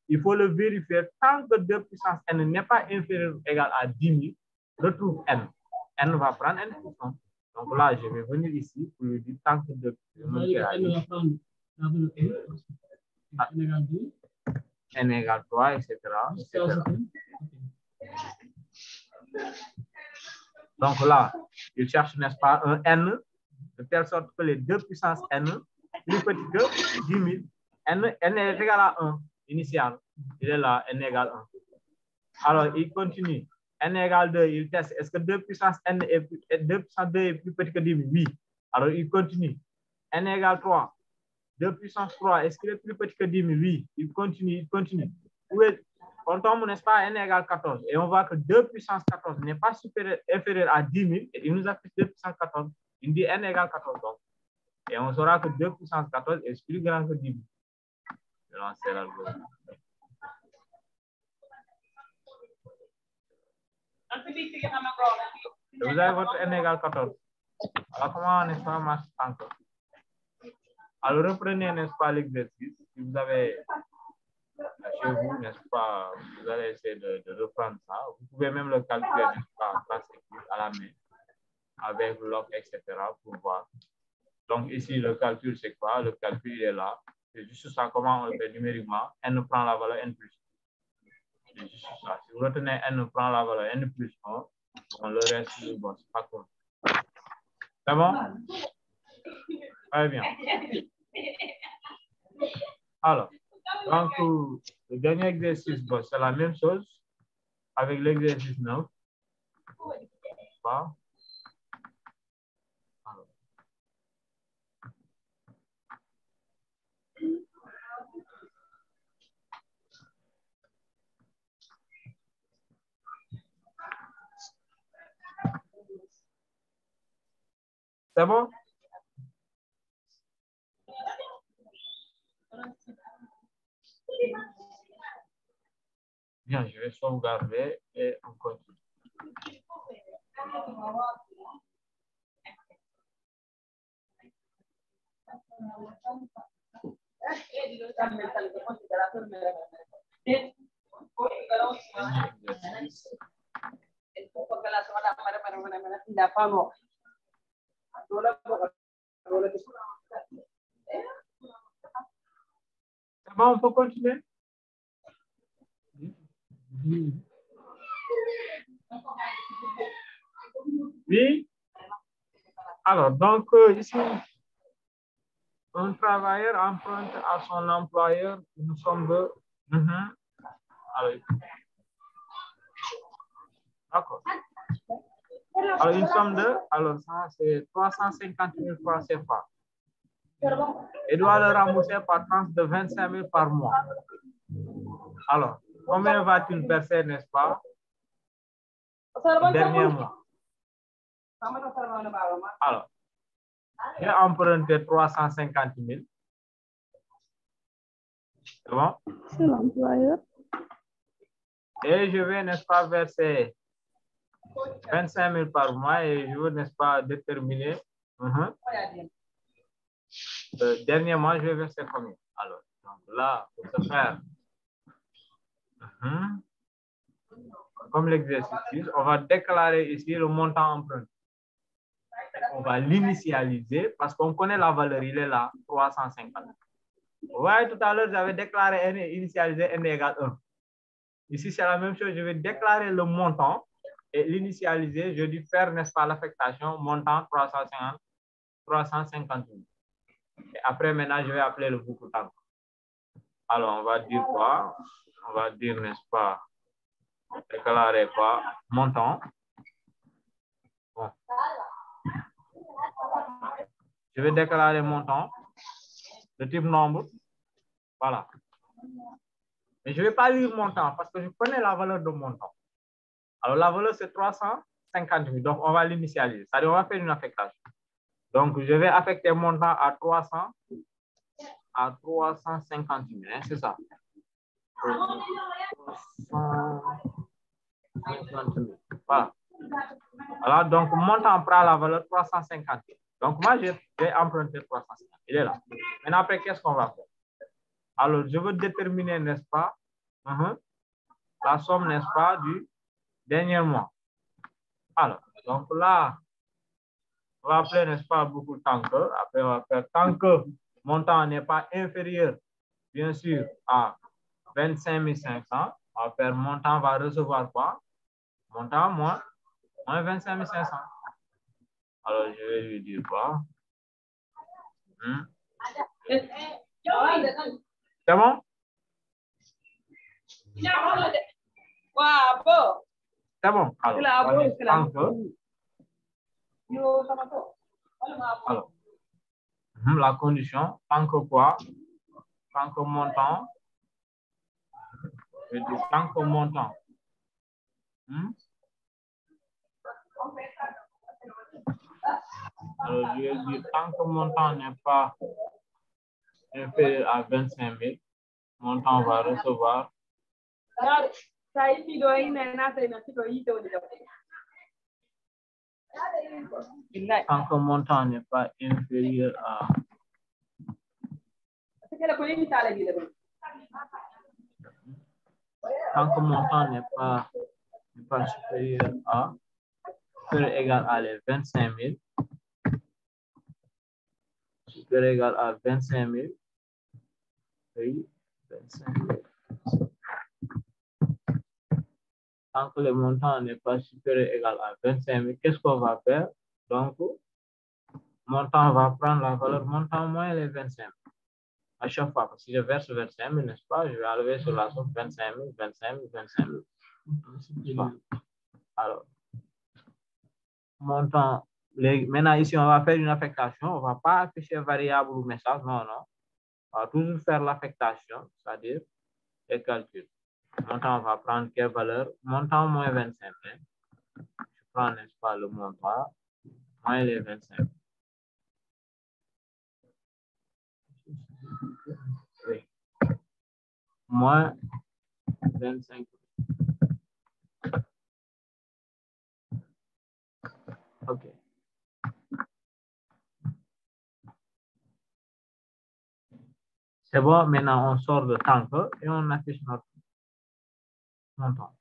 il faut le vérifier tant que 2 puissance n n'est pas inférieur ou égal à 10 000, retrouve n. N va prendre n plus 1. Donc là, je vais venir ici pour lui dire tant que 2 n égale 3, etc. Donc là, il cherche, n'est-ce pas, un n de telle sorte que les 2 puissance n plus petit que 10 000, n est égal à 1 initial. Il est là, n égale 1. Alors, il continue. N égale 2, il teste. Est-ce que 2 puissance n est 2 puissance 2 est plus petit que 10 000? Oui. Alors, il continue. N égale 3. 2 puissance 3, est-ce qu'il est plus petit que 10 000? Oui. Il continue, il continue. On tombe, n'est-ce pas, n égale 14. Et on voit que 2 puissance 14 n'est pas inférieur à 10 000. Et il nous affiche 2 puissance 14. Il dit n égale 14. Donc. Et on saura que 2 puissance 14 est plus grand que 10 000. Je vais lancer l'algorithme. Vous avez votre n égale 14. Alors, comment, n'est-ce pas, marche encore? Alors, reprenez, n'est-ce pas, l'exercice. Si vous avez chez vous, n'est-ce pas, vous allez essayer de reprendre ça. Vous pouvez même le calculer, n'est-ce pas, à la main, avec log, etc., pour voir. Donc, ici, le calcul, c'est quoi? Le calcul, il est là. C'est juste ça, comment on le fait numériquement. N prend la valeur N plus 1. C'est juste ça. Si vous retenez N prend la valeur N plus 1, bon, le reste, bon, c'est pas cool. C'est bon? Très bien. Alors, donc, le dernier exercice, bon, c'est la même chose avec l'exercice 9. Alors. C'est bon? Bien, je vais sauvegarder et on continue. C'est bon, on peut continuer? Oui. Alors, donc, ici, un travailleur emprunte à son employeur une somme de... D'accord. Alors, une somme de... Alors, ça, c'est 350 000 francs CFA. Et doit le rembourser par tranche de 25 000 par mois. Alors, combien va-t-il verser, n'est-ce pas, le dernier mois? Alors, j'ai emprunté 350 000. C'est bon? C'est l'employeur. Et je vais, n'est-ce pas, verser 25 000 par mois et je veux, n'est-ce pas, déterminer. Le dernier mois, je vais verser combien? Alors, donc là, pour ce faire, comme l'exercice, on va déclarer ici le montant emprunté. On va l'initialiser parce qu'on connaît la valeur, il est là, 350. Vous voyez, tout à l'heure, j'avais déclaré n initialisé n égale 1. Ici, c'est la même chose. Je vais déclarer le montant et l'initialiser. Je vais faire, n'est-ce pas, l'affectation montant 350 000. Et après, maintenant, je vais appeler le boucle temps. Alors, on va dire quoi? On va dire, n'est-ce pas, déclarer quoi? Montant. Bon. Je vais déclarer montant, le type nombre. Voilà. Mais je ne vais pas lire montant parce que je connais la valeur de montant. Alors, la valeur, c'est 350 000. Donc, on va l'initialiser. C'est-à-dire, on va faire une affectation. Donc, je vais affecter montant à 350 000. Hein, c'est ça. 350 000. Voilà. Alors, donc, montant prend la valeur 350 000. Donc, moi, je vais emprunter 350 000. Il est là. Maintenant, après, qu'est-ce qu'on va faire? Alors, je veux déterminer, n'est-ce pas, la somme, n'est-ce pas, du dernier mois. Alors, donc là, on va appeler, n'est-ce pas, beaucoup de tant que. Après, on va faire tant que montant n'est pas inférieur, bien sûr, à 25 500. On va faire montant va recevoir quoi? Montant moins 25 500. Alors, je vais lui dire quoi? C'est bon? C'est bon. Alors, la condition, tant que quoi? Tant que montant, je dis tant que montant. Alors, je vais dire tant que montant n'est pas inférieur à 25 000, montant va recevoir. Tant que montant n'est pas inférieur à. Tant que montant n'est pas supérieur à, supérieur égal à les 25 000, supérieur égal à 25 000, oui, 25 000. Tant que le montant n'est pas supérieur égal à 25 000, qu'est-ce qu'on va faire? Donc, montant va prendre la valeur montant moins les 25 000. À chaque fois, si je verse 25 000, n'est-ce pas, je vais enlever sur la somme 25 000, 25 000, 25 000. Alors, montant, maintenant ici, on va faire une affectation. On ne va pas afficher variable ou message, non, non. On va toujours faire l'affectation, c'est-à-dire les calculs. Montant, on va prendre quelle valeur? Montant moins 25 000. Je prends, n'est-ce pas, le montant moins les 25 000. Oui. Moins 25 000. OK. C'est bon, maintenant on sort de tant que et on affiche notre montant.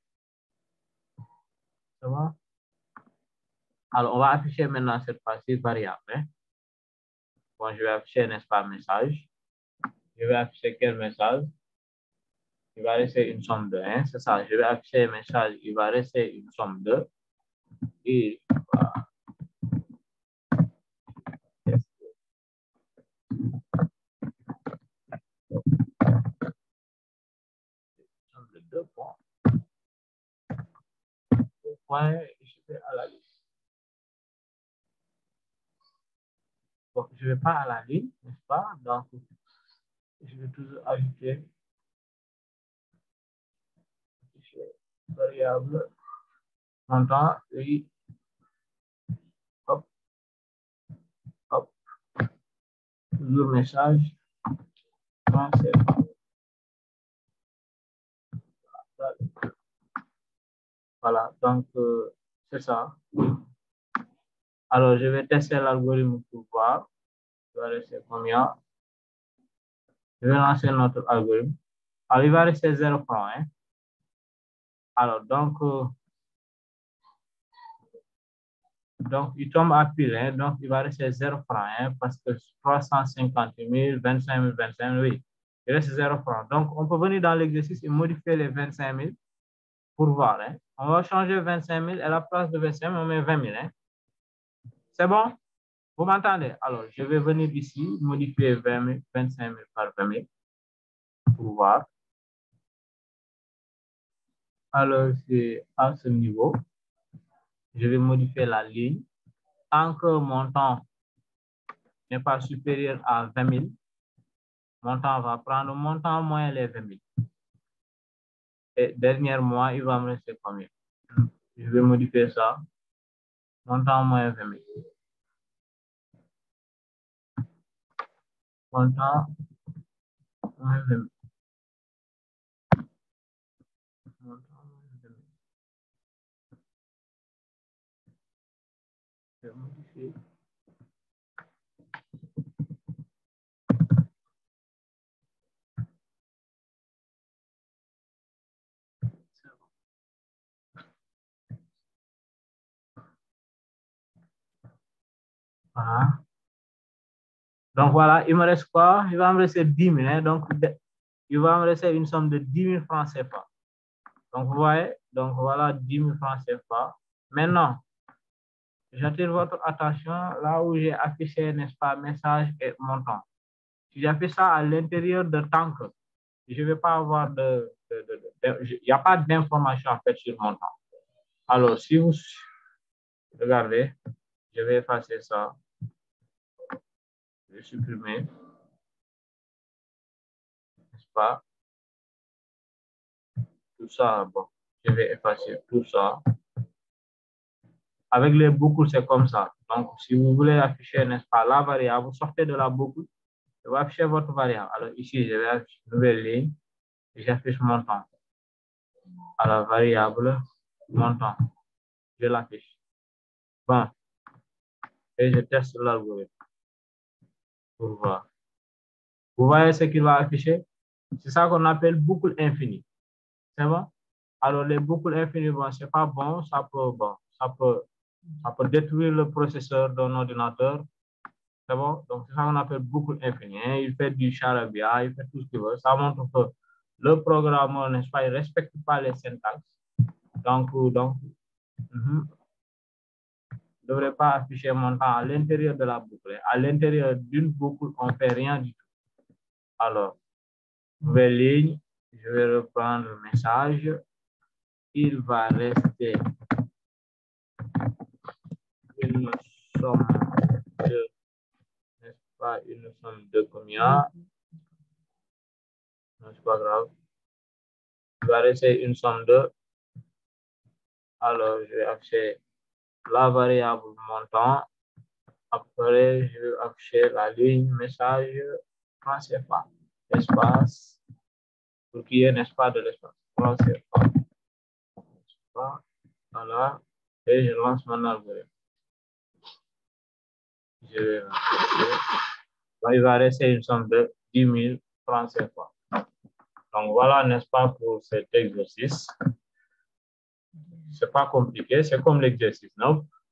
C'est bon? Alors, on va afficher maintenant cette fois-ci variable. Hein? Bon, je vais afficher, n'est-ce pas, message. Je vais afficher quel message? Il va rester une somme de 1, c'est ça. Je vais afficher un message, il va rester une somme de. Et voilà. Somme de 2 points. 2 points, je vais à la ligne. Bon, je ne vais pas à la ligne, n'est-ce pas? Donc, je vais toujours ajouter variable montant et hop, hop, toujours message. Voilà, donc c'est ça. Alors, je vais tester l'algorithme pour voir. Il va rester combien? Je vais lancer notre algorithme. Alors, il va rester 0 francs. Hein? Alors, donc, il tombe à pile. Hein? Donc, il va rester 0 francs. Hein? Parce que 350 000, 25 000, 25 000, oui. Il reste 0 francs. Donc, on peut venir dans l'exercice et modifier les 25 000 pour voir. Hein? On va changer 25 000 à la place de 25 000, on met 20 000. Hein? C'est bon? Vous m'entendez? Alors, je vais venir ici, modifier 25 000 par 20 000 pour voir. Alors, c'est à ce niveau. Je vais modifier la ligne. Tant que montant n'est pas supérieur à 20 000, montant va prendre montant moins les 20 000. Et dernier mois, il va me rester combien? Je vais modifier ça. Montant moins 20 000. Montant moins 20 000. Montant moins 20 000. Je vais modifier. Voilà. Donc voilà, il me reste quoi? Il va me rester 10 000. Hein? Donc, il va me rester une somme de 10 000 francs CFA. Donc, vous voyez, donc voilà 10 000 francs CFA. Maintenant, j'attire votre attention là où j'ai affiché, n'est-ce pas, message et montant. Si j'affiche ça à l'intérieur de tank, je ne vais pas avoir il n'y a pas d'information en fait sur montant. Alors, si vous regardez, je vais effacer ça. Je vais supprimer. N'est-ce pas? Tout ça, bon, je vais effacer tout ça. Avec les boucles, c'est comme ça. Donc, si vous voulez afficher, n'est-ce pas, la variable, vous sortez de la boucle, vous affichez votre variable. Alors, ici, je vais afficher une nouvelle ligne et j'affiche montant. À la variable montant. Je l'affiche. Bon. Et je teste l'algorithme pour voir. Vous voyez ce qu'il va afficher? C'est ça qu'on appelle boucle infinie. C'est bon? Alors, les boucles infinies, bon, c'est pas bon. Ça peut détruire le processeur d'un ordinateur. C'est bon? Donc, c'est ça qu'on appelle boucle infinie. Il fait du charabia, il fait tout ce qu'il veut. Ça montre que le programmeur, n'est-ce pas, il ne respecte pas les syntaxes. Donc, ne devrait pas afficher montant à l'intérieur de la boucle. À l'intérieur d'une boucle, on ne fait rien du tout. Alors, nouvelle ligne, je vais reprendre le message. Il va rester une somme de, n'est-ce pas, une somme de combien? Non, c'est pas grave. Il va rester une somme de. Alors, je vais afficher la variable montant. Après, je vais afficher la ligne message franc CFA. Espace. Pour qu'il y ait, n'est-ce pas, de l'espace. Franc CFA. Voilà. Et je lance mon algorithme. Je vais afficher. Il va rester une somme de 10 000 francs CFA. Donc voilà, n'est-ce pas, pour cet exercice. C'est pas compliqué, c'est comme l'exercice.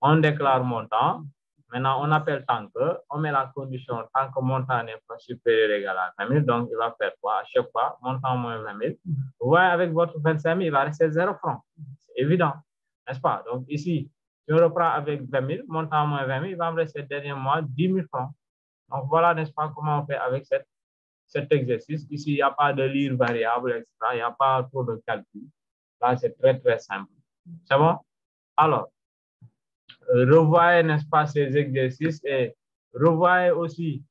On déclare montant. Maintenant, on appelle tant que, on met la condition tant que montant n'est pas supérieur ou égal à 20 000. Donc, il va faire quoi? À chaque fois, montant moins 20 000. Vous voyez, avec votre 25 000, il va rester 0 francs. C'est évident, n'est-ce pas? Donc, ici, si on reprend avec 20 000, montant moins 20 000, il va me rester dernier mois 10 000 francs. Donc, voilà, n'est-ce pas, comment on fait avec cet exercice. Ici, il n'y a pas de lire variable, etc. Il n'y a pas trop de calcul. Là, c'est très, très simple. C'est bon? Alors, revoyez, n'est-ce pas, ces exercices et revoyez aussi,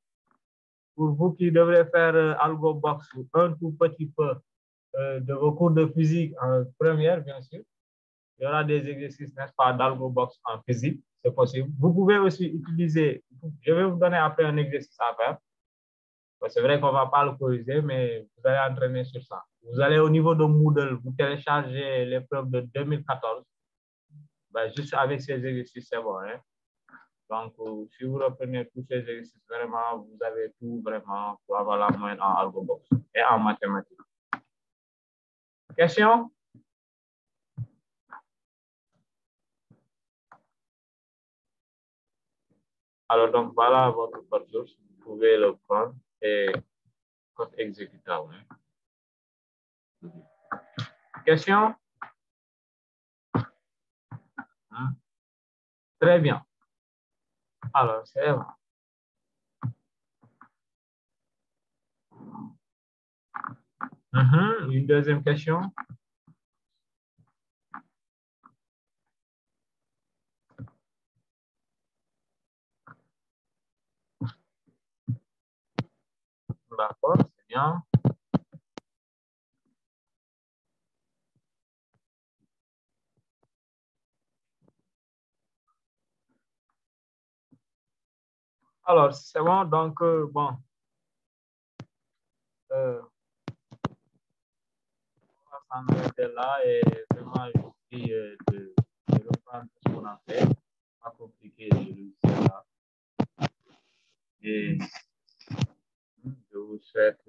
pour vous qui devrez faire AlgoBox un tout petit peu de vos cours de physique en première, bien sûr. Il y aura des exercices, n'est-ce pas, d'AlgoBox en physique, c'est possible. Vous pouvez aussi utiliser, je vais vous donner après un exercice à faire. C'est vrai qu'on ne va pas le corriger, mais vous allez entraîner sur ça. Vous allez au niveau de Moodle, vous téléchargez l'épreuve de 2014. Ben, juste avec ces exercices, c'est bon. Hein? Donc, si vous reprenez tous ces exercices, vraiment, vous avez tout vraiment pour avoir la moyenne en AlgoBox et en mathématiques. Question? Alors, donc, voilà votre code source. Vous pouvez le prendre et code exécutable. Hein? Question? Hein? Très bien. Alors, c'est bon. Une deuxième question? D'accord, c'est bien. Alors, c'est bon. Donc, bon. On va s'en arrêter là et vraiment, je vous prie de reprendre ce qu'on a fait. Pas compliqué de là. Et je vous souhaite,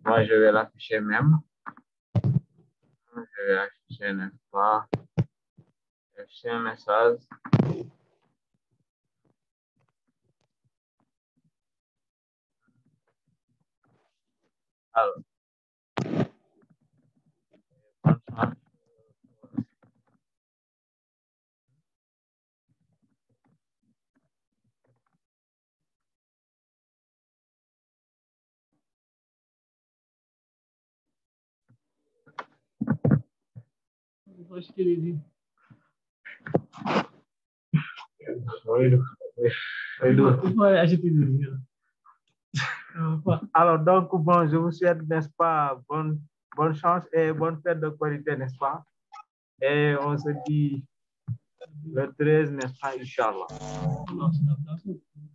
moi, je vais l'afficher même. Je vais afficher, n'est-ce pas? Afficher un message. Alors, acheter les îles. Il faut aller acheter des îles. Alors, donc, bon, je vous souhaite, n'est-ce pas, bonne chance et bonne fête de qualité, n'est-ce pas? Et on se dit le 13, n'est-ce pas, Inch'Allah.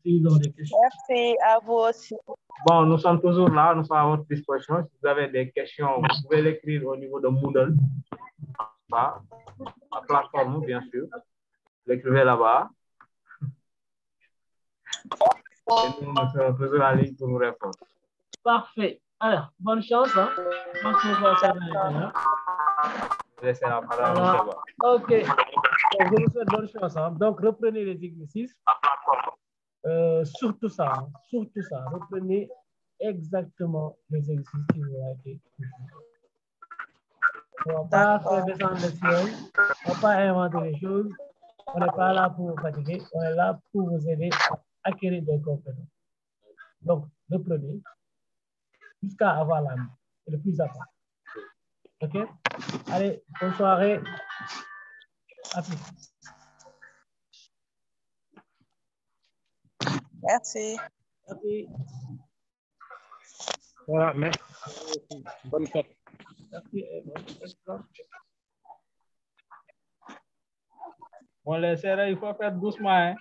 Merci à vous aussi. Bon, nous sommes toujours là, nous sommes à votre disposition. Si vous avez des questions, vous pouvez l'écrire au niveau de Moodle. La plateforme, bien sûr. L'écrivez là-bas. Et nous serons toujours en ligne pour vous répondre. Parfait. Alors, bonne chance. Hein? Laissez la parole au débat. OK. Donc, je vous souhaite bonne chance. Hein? Donc, reprenez les exercices. Surtout ça. Reprenez exactement les exercices qui vous ont été. On ne va pas faire descendre le ciel. On ne va pas inventer les choses. On n'est pas là pour vous fatiguer. On est là pour vous aider à acquérir des compétences. Donc, reprenez jusqu'à avoir la main. C'est le plus important. OK? Allez, bonne soirée. À plus. Merci. Merci. Voilà, merci. Bonne fête. Merci. Bonne fête. Bon, les serrés, il faut faire doucement. Hein?